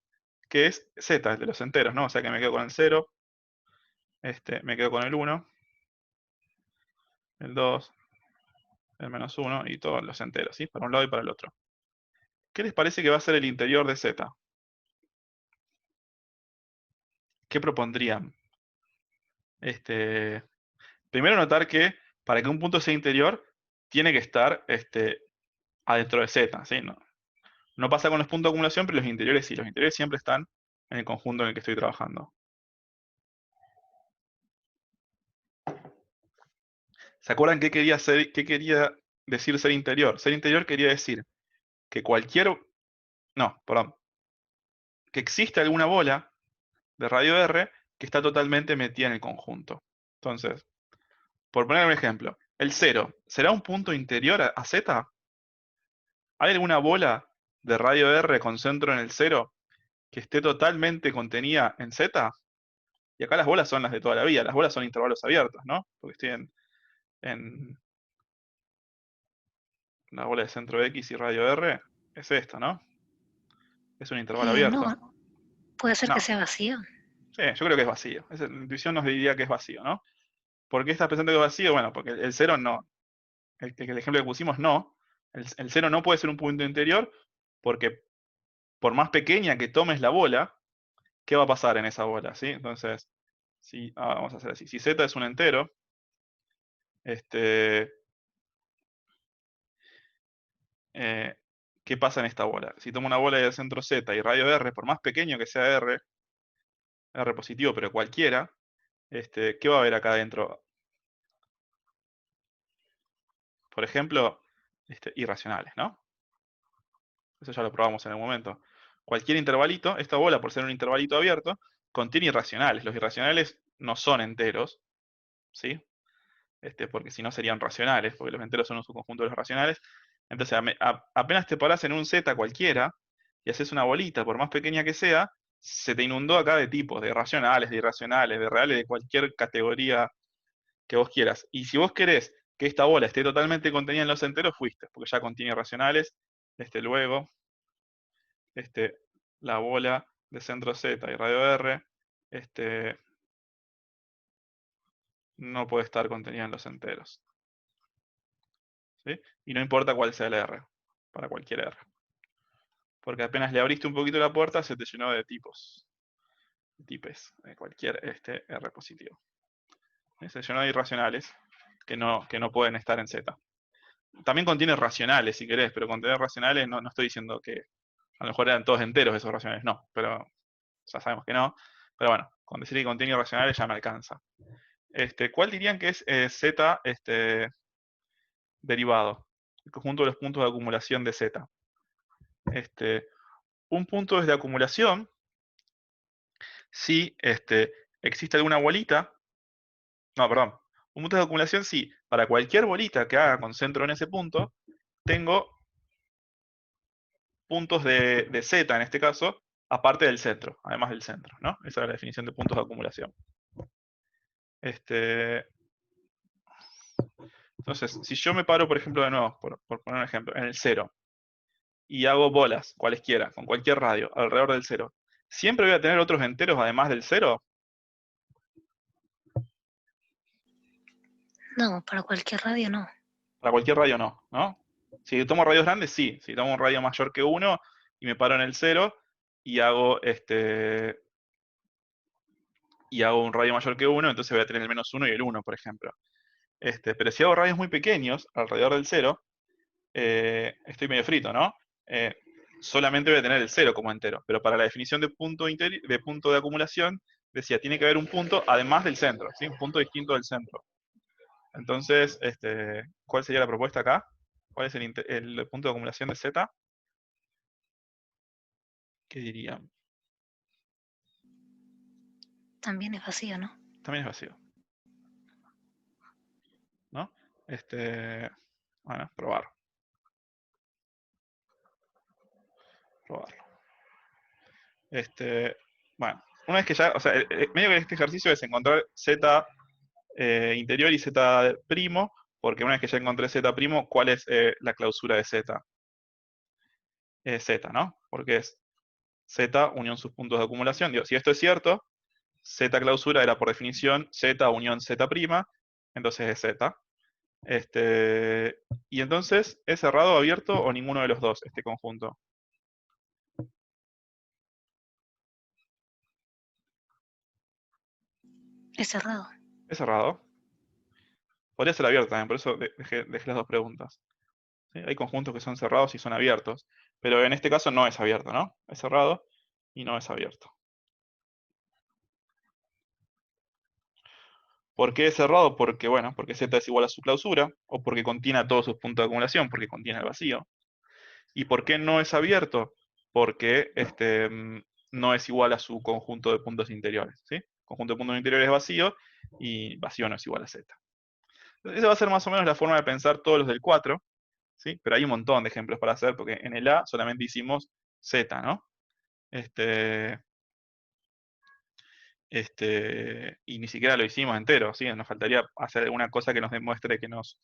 que es Z, el de los enteros, ¿no? O sea que me quedo con el 0, me quedo con el 1, el 2, el menos 1 y todos los enteros, ¿sí? Para un lado y para el otro. ¿Qué les parece que va a ser el interior de Z? ¿Qué propondrían? Primero notar que para que un punto sea interior, tiene que estar adentro de Z, ¿sí? No pasa con los puntos de acumulación, pero los interiores sí. Los interiores siempre están en el conjunto en el que estoy trabajando. ¿Se acuerdan qué quería decir ser interior? Ser interior quería decir que que existe alguna bola de radio R que está totalmente metida en el conjunto. Entonces, por poner un ejemplo, el 0, ¿será un punto interior a Z? ¿Hay alguna bola de radio R con centro en el 0 que esté totalmente contenida en Z? Y acá las bolas son las de toda la vida, las bolas son intervalos abiertos, ¿no? Porque estoy en la bola de centro X y radio R, es esto, ¿no? Es un intervalo abierto. No, puede ser No, que sea vacío. sí, yo creo que es vacío. La intuición nos diría que es vacío, ¿no? ¿Por qué estás pensando que es vacío? Bueno, porque el 0 no. El ejemplo que pusimos no. El 0 no puede ser un punto interior porque por más pequeña que tomes la bola, ¿qué va a pasar en esa bola? ¿Sí? Entonces, vamos a hacer así. Si Z es un entero, ¿qué pasa en esta bola? Si tomo una bola de centro Z y radio R, por más pequeño que sea R positivo, pero cualquiera, ¿qué va a haber acá adentro? Por ejemplo, irracionales, ¿no? Eso ya lo probamos en el momento. Cualquier intervalito, esta bola, por ser un intervalito abierto, contiene irracionales. Los irracionales no son enteros, ¿sí? Porque si no serían racionales, porque los enteros son un subconjunto de los racionales. Entonces, apenas te parás en un Z cualquiera y haces una bolita, por más pequeña que sea, se te inundó acá de tipos, de racionales, de irracionales, de reales, de cualquier categoría que vos quieras. Y si vos querés que esta bola esté totalmente contenida en los enteros, fuiste, porque ya contiene irracionales. Luego, la bola de centro Z y radio R, no puede estar contenida en los enteros. ¿Sí? Y no importa cuál sea el R, para cualquier R. Porque apenas le abriste un poquito la puerta, se te llenó de tipos. Tipes, de cualquier R positivo. Se llenó de irracionales que no pueden estar en Z. También contiene racionales, si querés, pero contener racionales no estoy diciendo que a lo mejor eran todos enteros esos racionales, no, pero ya sabemos que no. Pero bueno, con decir que contiene irracionales ya me alcanza. ¿Cuál dirían que es Z derivado? El conjunto de los puntos de acumulación de Z. Un punto es de acumulación si existe alguna bolita. No, perdón. Un punto de acumulación si para cualquier bolita que haga con centro en ese punto, tengo puntos de Z en este caso, aparte del centro, además del centro, ¿no? Esa es la definición de puntos de acumulación. Entonces, si yo me paro, por ejemplo, de nuevo, por poner un ejemplo, en el 0, y hago bolas, cualesquiera, con cualquier radio, alrededor del 0, ¿siempre voy a tener otros enteros además del 0? No, para cualquier radio no. Para cualquier radio no, ¿no? Si tomo radios grandes, sí. Si tomo un radio mayor que 1 y me paro en el 0 y hago un radio mayor que 1, entonces voy a tener el menos 1 y el 1, por ejemplo. Pero si hago radios muy pequeños, alrededor del 0, estoy medio frito, ¿no? Solamente voy a tener el 0 como entero, pero para la definición de punto de acumulación, decía, tiene que haber un punto además del centro, ¿sí? Un punto distinto del centro. Entonces, ¿cuál sería la propuesta acá? ¿Cuál es el punto de acumulación de Z? ¿Qué dirían? También es vacío, ¿no? También es vacío, ¿no? Bueno, probarlo. Bueno, una vez que ya, o sea, medio que este ejercicio es encontrar Z interior y Z primo, porque una vez que ya encontré Z primo, ¿cuál es la clausura de Z? Z, ¿no? Porque es Z unión sus puntos de acumulación. Digo, si esto es cierto, Z clausura era por definición Z unión Z prima, entonces es Z. Y entonces, ¿es cerrado, abierto o ninguno de los dos, este conjunto? Es cerrado. Es cerrado. Podría ser abierto también, por eso dejé las dos preguntas. ¿Sí? Hay conjuntos que son cerrados y son abiertos, pero en este caso no es abierto, ¿no? Es cerrado y no es abierto. ¿Por qué es cerrado? Porque, bueno, porque Z es igual a su clausura, o porque contiene a todos sus puntos de acumulación, porque contiene el vacío. ¿Y por qué no es abierto? Porque no es igual a su conjunto de puntos interiores, ¿sí? Conjunto de puntos interiores es vacío, y vacío no es igual a Z. Esa va a ser más o menos la forma de pensar todos los del 4, ¿sí? Pero hay un montón de ejemplos para hacer, porque en el A solamente hicimos Z, ¿no? Y ni siquiera lo hicimos entero, ¿sí? Nos faltaría hacer alguna cosa que nos demuestre, que nos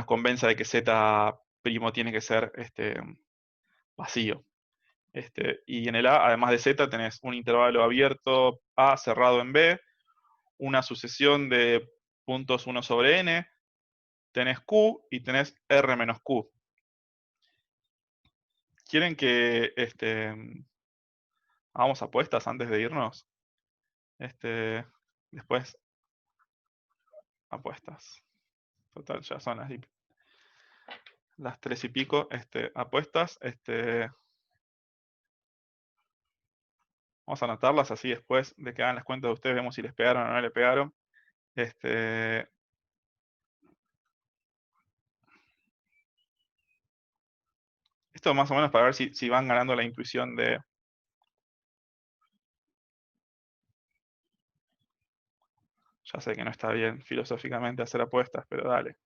convenza de que Z primo tiene que ser vacío. Y en el A, además de Z, tenés un intervalo abierto A cerrado en B, una sucesión de puntos 1 sobre N, tenés Q y tenés R menos Q. ¿Quieren que hagamos apuestas antes de irnos? Después, apuestas. Total, ya son las 3 y pico, apuestas. Vamos a anotarlas así después de que hagan las cuentas de ustedes, vemos si les pegaron o no le pegaron. Esto más o menos para ver si van ganando la intuición de... Ya sé que no está bien filosóficamente hacer apuestas, pero dale.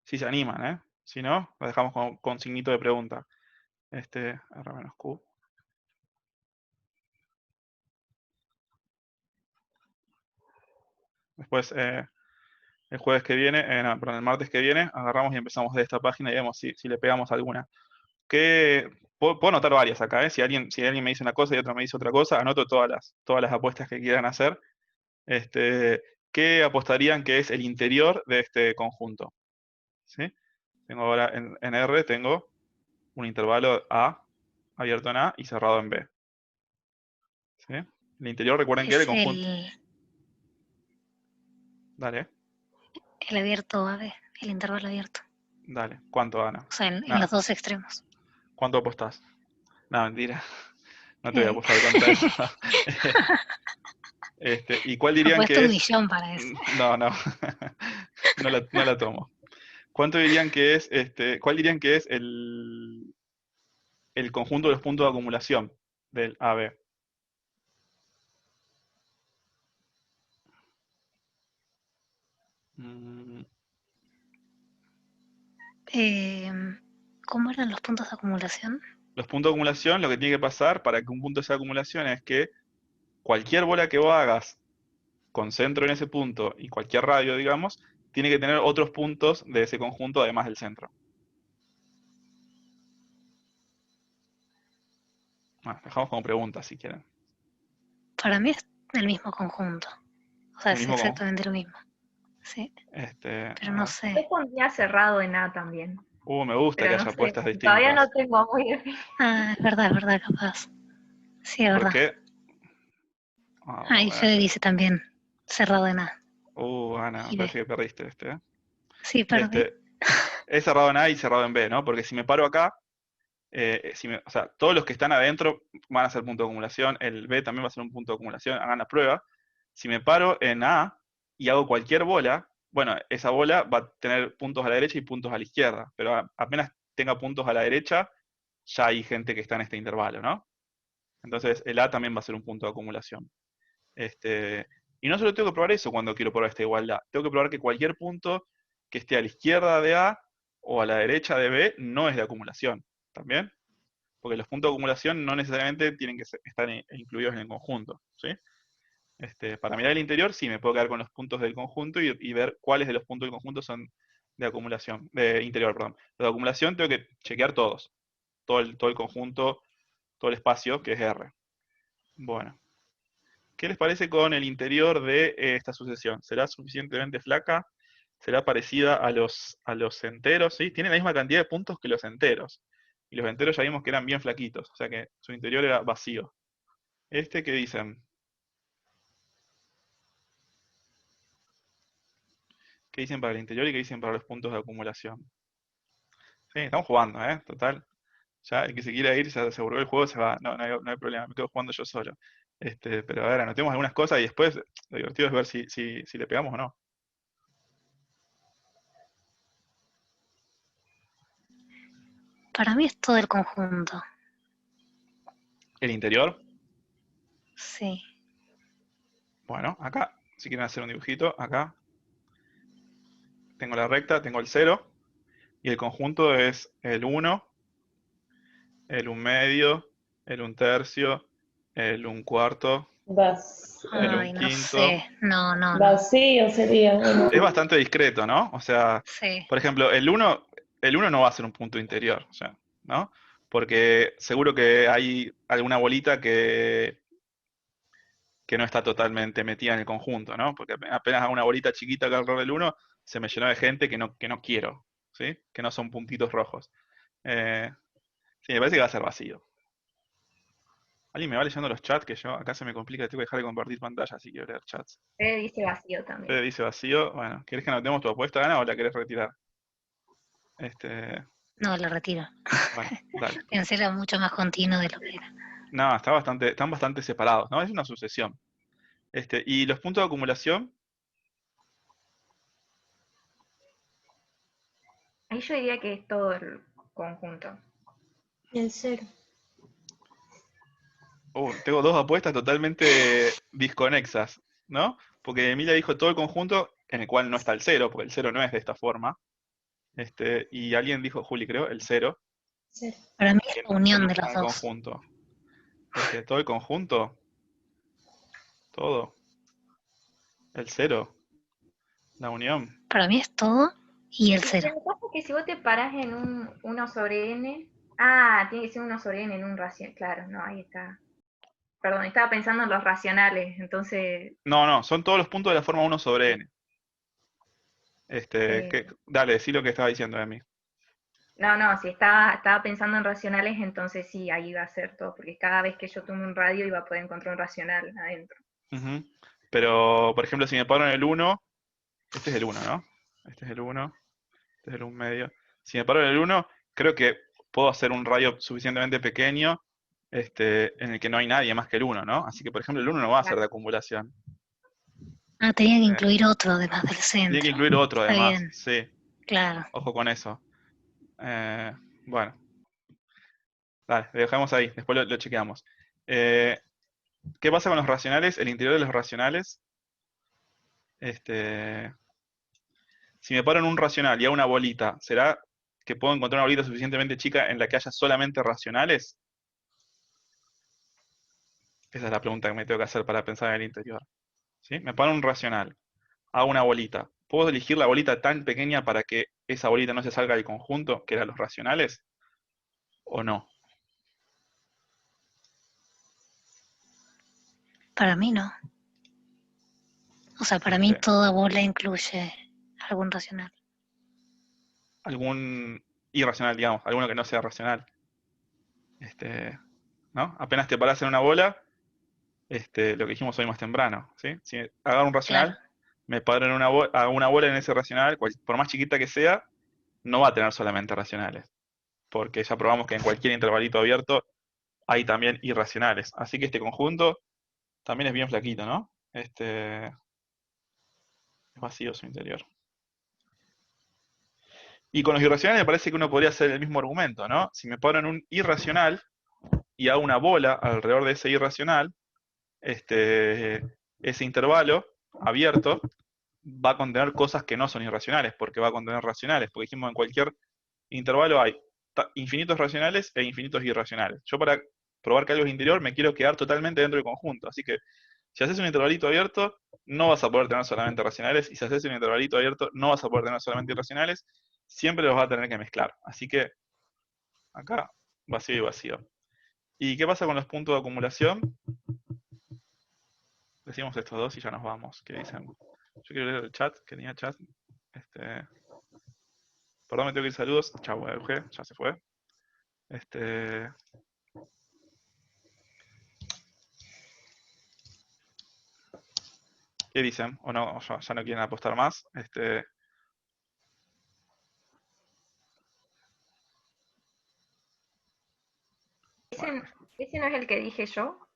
Si se animan, ¿eh? Si no, lo dejamos con signito de pregunta. R menos Q. Después, el jueves que viene, perdón, el martes que viene, agarramos y empezamos de esta página y vemos si le pegamos alguna. Puedo anotar varias acá, ¿eh? Si alguien me dice una cosa y otro me dice otra cosa, anoto todas las apuestas que quieran hacer. ¿Qué apostarían que es el interior de este conjunto? ¿Sí? Tengo ahora en R, tengo un intervalo A abierto en A y cerrado en B. ¿Sí? El interior, recuerden que era el Es conjunto. Dale, el abierto AB, el intervalo abierto. dale. ¿Cuánto, Ana? O sea, en Nada. los dos extremos. ¿Cuánto apostás? No, mentira. No te voy a apostar contra eso. ¿Y cuál dirían Apuesto que un es? millón para eso. No, no. No la tomo. ¿Cuánto dirían que es, cuál dirían que es el conjunto de los puntos de acumulación del AB? ¿Cómo eran los puntos de acumulación? Los puntos de acumulación, lo que tiene que pasar para que un punto sea acumulación es que cualquier bola que vos hagas con centro en ese punto y cualquier radio, digamos, tiene que tener otros puntos de ese conjunto además del centro. Bueno, dejamos como pregunta si quieren. Para mí es el mismo conjunto. O sea, El es mismo exactamente lo mismo. Sí. Pero no sé. Yo pondría cerrado en A también. Me gusta que Pero haya no sé, apuestas todavía distintas. no tengo muy definido. Ah, es verdad, capaz. Sí, es ¿Por verdad. qué? Vamos Ah, y a ver. Fede dice también, cerrado en A. Ana, me Y parece B. que perdiste este, ¿eh? Sí, perdí. Es cerrado en A y cerrado en B, ¿no? Porque si me paro acá, o sea, todos los que están adentro van a ser punto de acumulación, el B también va a ser un punto de acumulación, hagan la prueba. Si me paro en A y hago cualquier bola, bueno, esa bola va a tener puntos a la derecha y puntos a la izquierda, pero apenas tenga puntos a la derecha, ya hay gente que está en este intervalo, ¿no? Entonces el A también va a ser un punto de acumulación. Y no solo tengo que probar eso cuando quiero probar esta igualdad, tengo que probar que cualquier punto que esté a la izquierda de A o a la derecha de B no es de acumulación, ¿también? Porque los puntos de acumulación no necesariamente tienen que estar incluidos en el conjunto, ¿sí? Para mirar el interior, sí, me puedo quedar con los puntos del conjunto y ver cuáles de los puntos del conjunto son de acumulación, de interior, perdón. Los de acumulación tengo que chequear todos, todo el conjunto, todo el espacio, que es R. Bueno, ¿qué les parece con el interior de esta sucesión? ¿Será suficientemente flaca? ¿Será parecida a los enteros? ¿Sí? Tiene la misma cantidad de puntos que los enteros. Y los enteros ya vimos que eran bien flaquitos, o sea que su interior era vacío. ¿Qué dicen? ¿Qué dicen para el interior y qué dicen para los puntos de acumulación? Sí, estamos jugando, ¿eh? Total. Ya el que se quiera ir, ya se aburrió el juego, se va. No hay problema, me quedo jugando yo solo. Pero a ver, anotemos algunas cosas y después lo divertido es ver si le pegamos o no. Para mí es todo el conjunto. ¿El interior? Sí. Bueno, acá, si quieren hacer un dibujito, acá tengo la recta, tengo el 0, y el conjunto es el 1, el 1/2, el 1/3, el 1/4, el Ay, no 1/5. sé. No. Vacío sería, bueno. Es bastante discreto, ¿no? O sea, Sí. por ejemplo, el uno no va a ser un punto interior, o sea, ¿no? Porque seguro que hay alguna bolita que no está totalmente metida en el conjunto, ¿no? Porque apenas hago una bolita chiquita acá alrededor del 1, se me llenó de gente que no quiero, ¿sí? Que no son puntitos rojos. Eh, sí, me parece que va a ser vacío. Alguien me va leyendo los chats, que yo acá se me complica, tengo que dejar de compartir pantalla si quiero leer chats. Fede dice vacío también. Fede dice vacío. Bueno, ¿querés que anotemos tu apuesta, Ana, o la querés retirar? No, lo retiro. Bueno, dale. Pensé era mucho más continuo de lo que era. No, están bastante separados, ¿no? Es una sucesión. Y los puntos de acumulación, Ahí yo diría que es todo el conjunto. El 0. tengo dos apuestas totalmente desconexas, ¿no? Porque Emilia dijo todo el conjunto, en el cual no está el 0, porque el 0 no es de esta forma. Y alguien dijo, Juli, creo, el 0, Para mí es que la unión no de está los en el dos. conjunto. Todo el conjunto, todo, el 0, la unión. Para mí es todo y el Es 0. que me pasa que si vos te parás en un 1 sobre n, ah, tiene que ser 1 sobre n en un racional, claro, no, ahí está. Perdón, estaba pensando en los racionales, entonces, No, son todos los puntos de la forma 1 sobre n. eh, Dale, decí lo que estaba diciendo, Emi. no, si estaba pensando en racionales, entonces sí, ahí iba a ser todo, porque cada vez que yo tome un radio iba a poder encontrar un racional adentro. Ujú. Pero, por ejemplo, si me paro en el 1, este es el 1, ¿no? Este es el 1, este es el 1/2. Si me paro en el 1, creo que puedo hacer un radio suficientemente pequeño en el que no hay nadie más que el 1, ¿no? Así que, por ejemplo, el 1 no va a ser de acumulación. Ah, tenía que Eh, incluir otro además del Tiene que centro. incluir otro, Está además. bien, Sí, claro. ojo con eso. Bueno, dale, lo dejamos ahí, después lo chequeamos. Eh, ¿Qué pasa con los racionales? El interior de los racionales. Si me paro en un racional y hago una bolita, ¿será que puedo encontrar una bolita suficientemente chica en la que haya solamente racionales? Esa es la pregunta que me tengo que hacer para pensar en el interior. ¿Sí? Me paro en un racional, hago una bolita. ¿Puedo elegir la bolita tan pequeña para que esa bolita no se salga del conjunto, que eran los racionales? ¿O no? Para mí no. O sea, para mí Este, toda bola incluye algún racional. algún... irracional, digamos, alguno que no sea racional. ¿No? Apenas te parás en una bola, lo que dijimos hoy más temprano, ¿sí? Si agarro un racional, Claro, me paro en una bola, hago una bola en ese racional, por más chiquita que sea, no va a tener solamente racionales, porque ya probamos que en cualquier intervalito abierto hay también irracionales. Así que este conjunto también es bien flaquito, ¿no? Es vacío su interior. Y con los irracionales me parece que uno podría hacer el mismo argumento, ¿no? Si me paro en un irracional y hago una bola alrededor de ese irracional, ese intervalo abierto va a contener cosas que no son irracionales, porque va a contener racionales, porque dijimos en cualquier intervalo hay infinitos racionales e infinitos irracionales. Yo para probar que algo es interior me quiero quedar totalmente dentro del conjunto, así que si haces un intervalito abierto, no vas a poder tener solamente racionales, y si haces un intervalito abierto, no vas a poder tener solamente irracionales, siempre los vas a tener que mezclar. Así que acá, vacío y vacío. ¿Y qué pasa con los puntos de acumulación? Decimos estos dos y ya nos vamos. ¿Qué dicen? Yo quiero leer el chat, que tenía chat. Perdón, me tengo que ir saludos. Chau, Euge, ya se fue. ¿Qué dicen? ¿O no? ¿O ya no quieren apostar más? Bueno. Ese no es el que dije yo,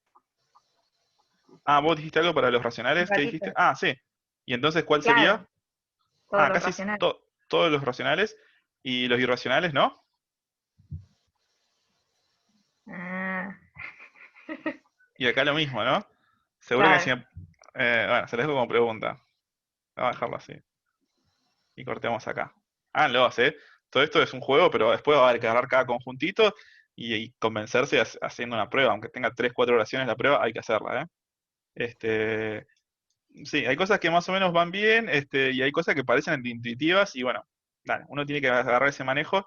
¿Vos dijiste algo para los un racionales? ¿Qué dijiste? ratito. Sí. ¿Y entonces cuál sería? Claro, todos los Casi racionales. todos los racionales. ¿Y los irracionales no? Ah, Y acá lo mismo, ¿no? Seguro que si claro. bueno, se les dejo como pregunta. Vamos a dejarlo así. Y cortemos acá. Háganlo, ¿eh? Todo esto es un juego, pero después va a haber que agarrar cada conjuntito y convencerse haciendo una prueba. Aunque tenga 3, 4 oraciones la prueba, hay que hacerla, ¿eh? Sí, hay cosas que más o menos van bien, y hay cosas que parecen intuitivas, y bueno, dale, uno tiene que agarrar ese manejo.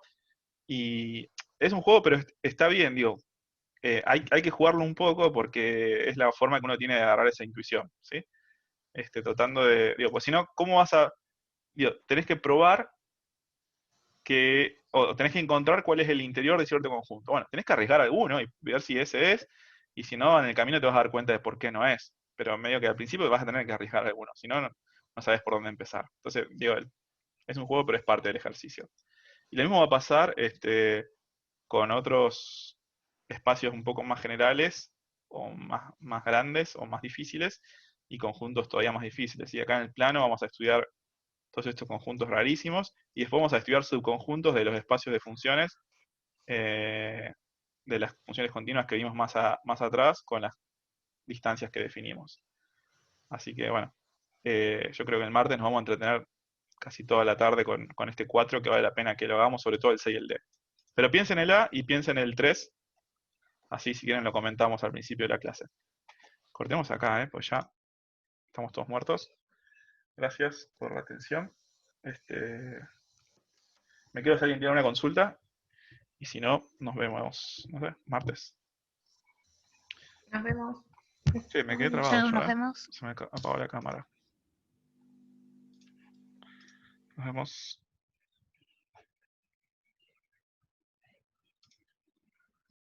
Y es un juego, pero está bien, digo, hay que jugarlo un poco porque es la forma que uno tiene de agarrar esa intuición, ¿sí? Tratando de, digo, pues si no, ¿cómo vas a, digo, tenés que probar o tenés que encontrar cuál es el interior de cierto conjunto. Bueno, tenés que arriesgar alguno y ver si ese es, y si no, en el camino te vas a dar cuenta de por qué no es. Pero medio que al principio vas a tener que arriesgar alguno, si no, no sabes por dónde empezar. Entonces, digo, es un juego, pero es parte del ejercicio. Y lo mismo va a pasar con otros espacios un poco más generales, o más grandes, o más difíciles, y conjuntos todavía más difíciles. Y acá en el plano vamos a estudiar todos estos conjuntos rarísimos, y después vamos a estudiar subconjuntos de los espacios de funciones, eh, de las funciones continuas que vimos más atrás, con las distancias que definimos. Así que bueno, yo creo que el martes nos vamos a entretener casi toda la tarde con este 4, que vale la pena que lo hagamos, sobre todo el 6 y el D. Pero piensen en el A y piensen en el 3, así si quieren lo comentamos al principio de la clase. Cortemos acá, pues ya estamos todos muertos. Gracias por la atención. Me quedo si alguien tiene una consulta. Y si no, nos vemos, no sé, martes. Nos vemos. Sí, me quedé trabado chao, yo, nos vemos. Se me apagó la cámara. Nos vemos.